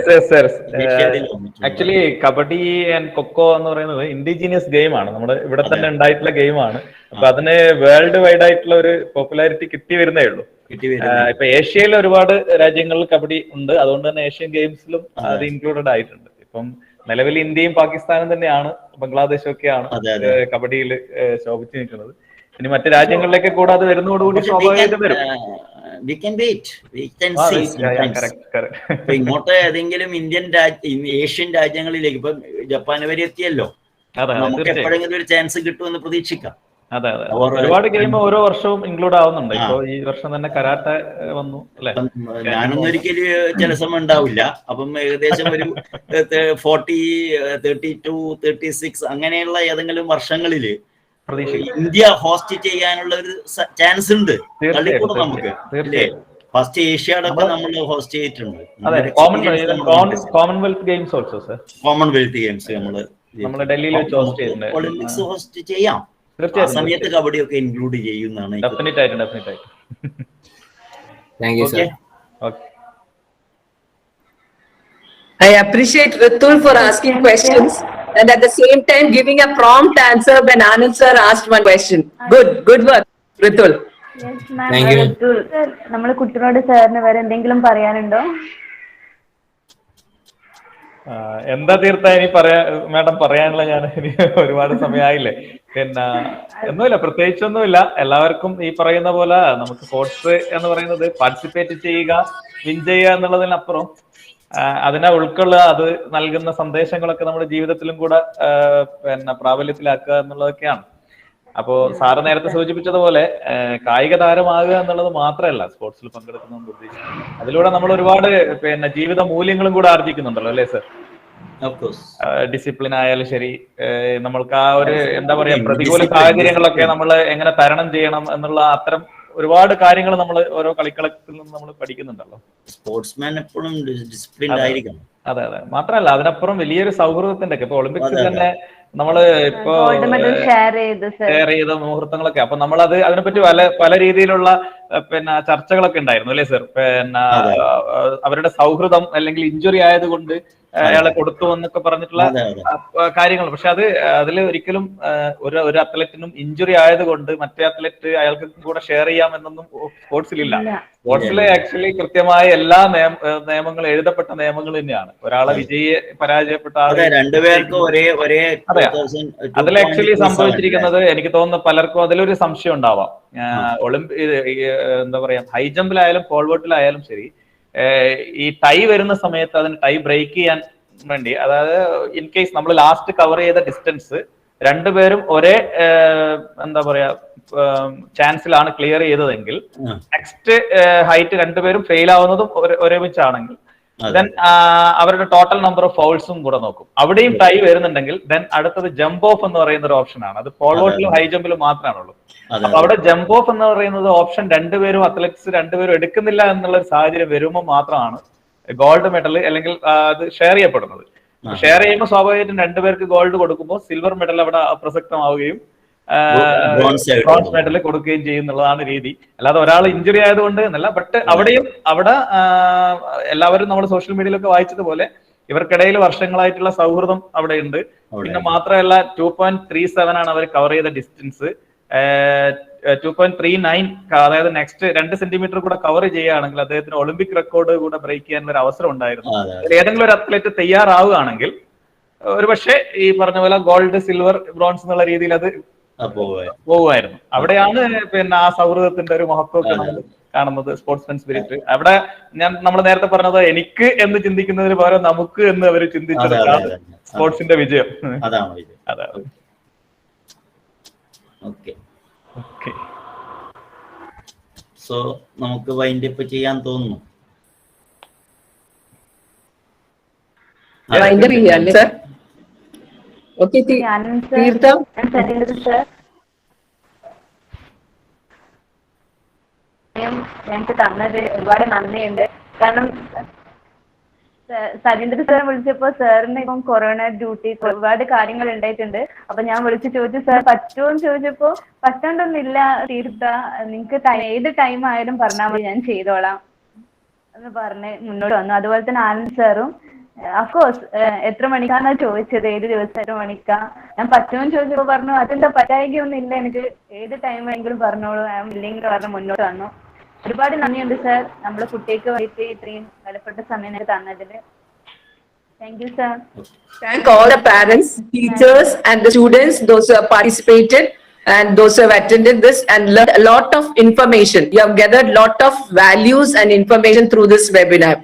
ആക്ച്വലി കബഡി ആൻഡ് കൊക്കോ എന്ന് പറയുന്നത് ഇൻഡിജീനിയസ് ഗെയിമാണ്. നമ്മുടെ ഇവിടെ തന്നെ ഉണ്ടായിട്ടുള്ള ഗെയിമാണ്. അപ്പൊ അതിന് വേൾഡ് വൈഡ് ആയിട്ടുള്ള ഒരു പോപ്പുലാരിറ്റി കിട്ടി വരുന്നേ ഉള്ളൂ. ഇപ്പൊ ഏഷ്യയിൽ ഒരുപാട് രാജ്യങ്ങളിൽ കബഡി ഉണ്ട്. അതുകൊണ്ട് തന്നെ ഏഷ്യൻ ഗെയിംസിലും അത് ഇൻക്ലൂഡഡ് ആയിട്ടുണ്ട്. ഇപ്പം നിലവിൽ ഇന്ത്യയും പാകിസ്ഥാനും തന്നെയാണ്, ബംഗ്ലാദേശും ഒക്കെയാണ് കബഡിയിൽ ശോഭിച്ചു നിൽക്കുന്നത്. ഇനി മറ്റു രാജ്യങ്ങളിലേക്ക് കൂടെ അത് വരുന്നതോടുകൂടി സ്വാഭാവികമായിട്ടും വരും. ഇങ്ങോട്ട് ഏതെങ്കിലും ഏഷ്യൻ രാജ്യങ്ങളിലേക്ക് ഇപ്പൊ ജപ്പാൻ വരെ എത്തിയല്ലോ, നമുക്ക് എപ്പോഴെങ്കിലും ഒരു ചാൻസ് കിട്ടുമെന്ന് പ്രതീക്ഷിക്കാം. അതെ, ഒരുപാട് ഗെയിം ഓരോ വർഷവും ഇൻക്ലൂഡ് ആവുന്നുണ്ട്. ഇപ്പൊ ഈ വർഷം തന്നെ കരാട്ടെ വന്നു അല്ലെ? ഞാനൊന്നും ഒരിക്കലും ചില സമയം ഉണ്ടാവില്ല. അപ്പം ഏകദേശം ഒരു 40, 32, 36 അങ്ങനെയുള്ള ഏതെങ്കിലും വർഷങ്ങളില് ഇന്ത്യ ഹോസ്റ്റ് ചെയ്യാനുള്ള ഒരു ചാൻസ് ഉണ്ട്. നമുക്ക് ഫസ്റ്റ് ഏഷ്യാഡൊക്കെ നമ്മൾ ഹോസ്റ്റ് ചെയ്തിട്ടുണ്ട്. Commonwealth games also sir. Commonwealth games നമ്മൾ ഡൽഹിയിൽ വെച്ച് ഹോസ്റ്റ് ചെയ്തിട്ടുണ്ട്. ഒളിമ്പിക്സ് ഹോസ്റ്റ് ചെയ്യാം. ആ സമയത്ത് കബഡിയൊക്കെ ഇൻക്ലൂഡ് ചെയ്യുന്നതാണ്. ഡെഫിനറ്റ് ആയിട്ട്. Thank you, sir. Okay. I appreciate Ritul for asking questions and at the same time giving a prompt answer when Anand sir asked one question. Good work, Ritul. Yes, ma'am. Thank you. നമ്മൾ കുട്ടികളോട് സാറിന് വേറെ എന്തെങ്കിലും പറയാനുണ്ടോ? എന്താ തീർത്ത ഇനി madam പറയാനുള്ള, ഞാൻ ഇനി ഒരുപാട് സമയമായില്ലേ. പിന്നെ ഒന്നുമില്ല, പ്രത്യേകിച്ചൊന്നുമില്ല. എല്ലാവർക്കും ഈ പറയുന്ന പോലെ നമുക്ക് സ്പോർട്സ് എന്ന് പറയുന്നത് പാർട്ടിസിപ്പേറ്റ് ചെയ്യുക, വിൻ ചെയ്യുക എന്നുള്ളതിനപ്പുറം അതിനെ ഉൾക്കൊള്ളുക, അത് നൽകുന്ന സന്ദേശങ്ങളൊക്കെ നമ്മുടെ ജീവിതത്തിലും കൂടെ പിന്നെ പ്രാബല്യത്തിലാക്കുക എന്നുള്ളതൊക്കെയാണ്. അപ്പോ സാറ് നേരത്തെ സൂചിപ്പിച്ചതുപോലെ കായിക താരമാകുക എന്നുള്ളത് മാത്രമല്ല സ്പോർട്സിൽ പങ്കെടുക്കുന്നതുകൊണ്ട് ഉദ്ദേശിക്കുന്നത്. അതിലൂടെ നമ്മൾ ഒരുപാട് പിന്നെ ജീവിത മൂല്യങ്ങളും കൂടെ ആർജിക്കുന്നുണ്ടല്ലോ അല്ലേ സർ? ഡിസിപ്ലിൻ ആയാലും ശരി, നമ്മൾക്ക് ആ ഒരു എന്താ പറയാ പ്രതികൂല സാഹചര്യങ്ങളൊക്കെ നമ്മൾ എങ്ങനെ തരണം ചെയ്യണം എന്നുള്ള അത്തരം ഒരുപാട് കാര്യങ്ങൾ നമ്മൾ ഓരോ കളിക്കളത്തിൽ നിന്ന് നമ്മൾ പഠിക്കുന്നുണ്ടല്ലോ. സ്പോർട്സ്മാൻ എപ്പോഴും ഡിസിപ്ലിൻ ആയിരിക്കണം. അതെ, മാത്രമല്ല അതിനപ്പുറം വലിയൊരു സൗഹൃദത്തിന്റെ ഒക്കെ ഇപ്പൊ ഒളിമ്പിക്സിൽ തന്നെ നമ്മള് ഇപ്പോ ഗോൾഡ് മെഡൽ ഷെയർ ചെയ്ത മുഹൂർത്തങ്ങളൊക്കെ, അപ്പൊ നമ്മളത് അതിനെപ്പറ്റി പല രീതിയിലുള്ള പിന്നെ ചർച്ചകളൊക്കെ ഉണ്ടായിരുന്നു അല്ലേ സർ? പിന്നെ അവരുടെ സൗഹൃദം അല്ലെങ്കിൽ ഇഞ്ചുറി ആയതുകൊണ്ട് അയാളെ കൊടുത്തു എന്നൊക്കെ പറഞ്ഞിട്ടുള്ള കാര്യങ്ങൾ. പക്ഷെ അതിൽ ഒരിക്കലും ഒരു അത്ലറ്റിനും ഇഞ്ചുറി ആയതുകൊണ്ട് മറ്റേ അത്ലറ്റ് അയാൾക്ക് കൂടെ ഷെയർ ചെയ്യാം എന്നൊന്നും സ്പോർട്സിലില്ല. സ്പോർട്സിലെ ആക്ച്വലി കൃത്യമായ എല്ലാ നിയമങ്ങൾ, എഴുതപ്പെട്ട നിയമങ്ങൾ തന്നെയാണ്. ഒരാളെ വിജയിയെ പരാജയപ്പെട്ട ആളെ രണ്ടുപേർക്കും ഒരേ അതെ. അതിൽ ആക്ച്വലി സംഭവിച്ചിരിക്കുന്നത് എനിക്ക് തോന്നുന്നു പലർക്കും അതിലൊരു സംശയം ഉണ്ടാവാം. എന്താ പറയാ, ഹൈ ജമ്പിലായാലും പോൾ വോൾട്ടിലായാലും ശരി, ഈ ടൈ വരുന്ന സമയത്ത് അതിന് ടൈ ബ്രേക്ക് ചെയ്യാൻ വേണ്ടി, അതായത് ഇൻ കേസ് നമ്മൾ ലാസ്റ്റ് കവർ ചെയ്ത ഡിസ്റ്റൻസ് രണ്ടുപേരും ഒരേ എന്താ പറയാ ചാൻസിലാണ് ക്ലിയർ ചെയ്തതെങ്കിൽ നെക്സ്റ്റ് ഹൈറ്റ് രണ്ടുപേരും ഫെയിൽ ആവുന്നതും ഒരുമിച്ചാണെങ്കിൽ ദെൻ അവരുടെ ടോട്ടൽ നമ്പർ ഓഫ് ഫൗൾസും കൂടെ നോക്കും. അവിടെയും ടൈ വരുന്നുണ്ടെങ്കിൽ ദെൻ അടുത്തത് ജമ്പ് ഓഫ് എന്ന് പറയുന്ന ഒരു ഓപ്ഷൻ ആണ്. അത് പോൾ വോൾട്ടിലും ഹൈ ജമ്പിലും മാത്രമാണുള്ളൂ. അപ്പൊ അവിടെ ജമ്പ് ഓഫ് എന്ന് പറയുന്നത് ഓപ്ഷൻ അത്ലറ്റ്സ് രണ്ടുപേരും എടുക്കുന്നില്ല എന്നുള്ള ഒരു സാഹചര്യം വരുമ്പോൾ മാത്രമാണ് ഗോൾഡ് മെഡൽ അല്ലെങ്കിൽ അത് ഷെയർ ചെയ്യപ്പെടുന്നത്. ഷെയർ ചെയ്യുമ്പോൾ സ്വാഭാവികമായിട്ടും രണ്ടുപേർക്ക് ഗോൾഡ് കൊടുക്കുമ്പോൾ സിൽവർ മെഡൽ അവിടെ അപ്രസക്തമാവുകയും ബ്രോൺസ് മെഡൽ കൊടുക്കുകയും ചെയ്യുന്നുള്ളതാണ് രീതി. അല്ലാതെ ഒരാൾ ഇഞ്ചുറി ആയതുകൊണ്ട് എന്നല്ല. ബട്ട് അവിടെ എല്ലാവരും നമ്മൾ സോഷ്യൽ മീഡിയയിലൊക്കെ വായിച്ചതുപോലെ ഇവർക്കിടയിൽ വർഷങ്ങളായിട്ടുള്ള സൗഹൃദം അവിടെ ഉണ്ട്. പിന്നെ മാത്രമല്ല 2.37 ആണ് അവർ കവർ ചെയ്ത ഡിസ്റ്റൻസ്. 2.39, അതായത് നെക്സ്റ്റ് 2 സെന്റിമീറ്റർ കൂടെ കവർ ചെയ്യുകയാണെങ്കിൽ അദ്ദേഹത്തിന് ഒളിമ്പിക് റെക്കോർഡ് കൂടെ ബ്രേക്ക് ചെയ്യാനുള്ള ഒരു അവസരം ഉണ്ടായിരുന്നു. ഏതെങ്കിലും ഒരു അത്ലറ്റ് തയ്യാറാവുകയാണെങ്കിൽ ഒരുപക്ഷെ ഈ പറഞ്ഞ പോലെ ഗോൾഡ്, സിൽവർ, ബ്രോൺസ് എന്നുള്ള രീതിയിൽ അത് പോവുമായിരുന്നു. അവിടെയാണ് പിന്നെ ആ സൗഹൃദത്തിന്റെ ഒരു മഹത്വമൊക്കെ നമ്മൾ കാണുന്നത്, സ്പോർട്സ്മാൻ സ്പിരിറ്റ്. അവിടെ നമ്മൾ നേരത്തെ പറഞ്ഞത് എനിക്ക് എന്ന് ചിന്തിക്കുന്നതിന് പകരം നമുക്ക് എന്ന് അവർ ചിന്തിച്ചെടുത്താണ് സ്പോർട്സിന്റെ വിജയം. അതാണ്. സോ നമുക്ക് വൈൻഡ് അപ്പ് ചെയ്യാൻ തോന്നുന്നു. ഞങ്ങൾക്ക് തന്നത് ഒരുപാട് നന്ദിയുണ്ട്. കാരണം സജീന്ദ്ര സാർ വിളിച്ചപ്പോ സാറിന് ഇപ്പം കൊറോണ ഡ്യൂട്ടി ഒരുപാട് കാര്യങ്ങൾ ഉണ്ടായിട്ടുണ്ട്. അപ്പൊ ഞാൻ വിളിച്ചു ചോദിച്ചു, സാർ പറ്റുമോന്ന് ചോദിച്ചപ്പോ പറ്റാണ്ടൊന്നുമില്ല തീർത്ത, നിങ്ങക്ക് ഏത് ടൈം ആയാലും പറഞ്ഞാൽ മതി, ഞാൻ ചെയ്തോളാം എന്ന് പറഞ്ഞ് മുന്നോട്ട് വന്നു. അതുപോലെ തന്നെ ആനന്ദ് സാറും അഫ്കോഴ്സ് എത്ര മണിക്കാന്നാ ചോദിച്ചത്, ഏത് ദിവസം എത്ര മണിക്കാ, ഞാൻ പറ്റുമെന്ന് ചോദിച്ചപ്പോ പറഞ്ഞു അതെന്താ പറ്റായികൊന്നും ഇല്ല, എനിക്ക് ഏത് ടൈം ആയെങ്കിലും പറഞ്ഞോളൂ, ഇല്ലെങ്കിൽ പറഞ്ഞ് മുന്നോട്ട് വന്നു. ഒരുപാട് നന്ദിയുണ്ട് സാർ, നമ്മളെ കുട്ടികൾക്ക് വേണ്ടി ഇത്രയും വിലപ്പെട്ട സമയം തന്നതിന്. Thank you sir. Thank all the parents, teachers and the students, those who have participated and those who have attended this and learned a lot of information. You have gathered a lot of values and information through this webinar.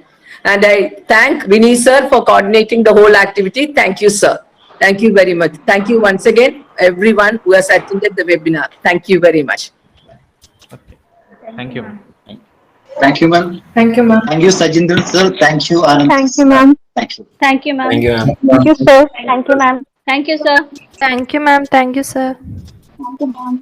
And I thank Vinny sir for coordinating the whole activity. Thank you, sir. Thank you very much. Thank you once again, everyone who has attended the webinar. Thank you very much. Thank you. Thank you, ma'am. Thank you, ma'am. Thank you, Sacheendran sir. Thank you, Anand. Thank you, ma'am. Thank you. Thank you, ma'am. Thank you, ma'am. Thank you, sir. Thank you, ma'am. Thank you, sir. Thank you, ma'am. Thank you, sir. Thank you, ma'am.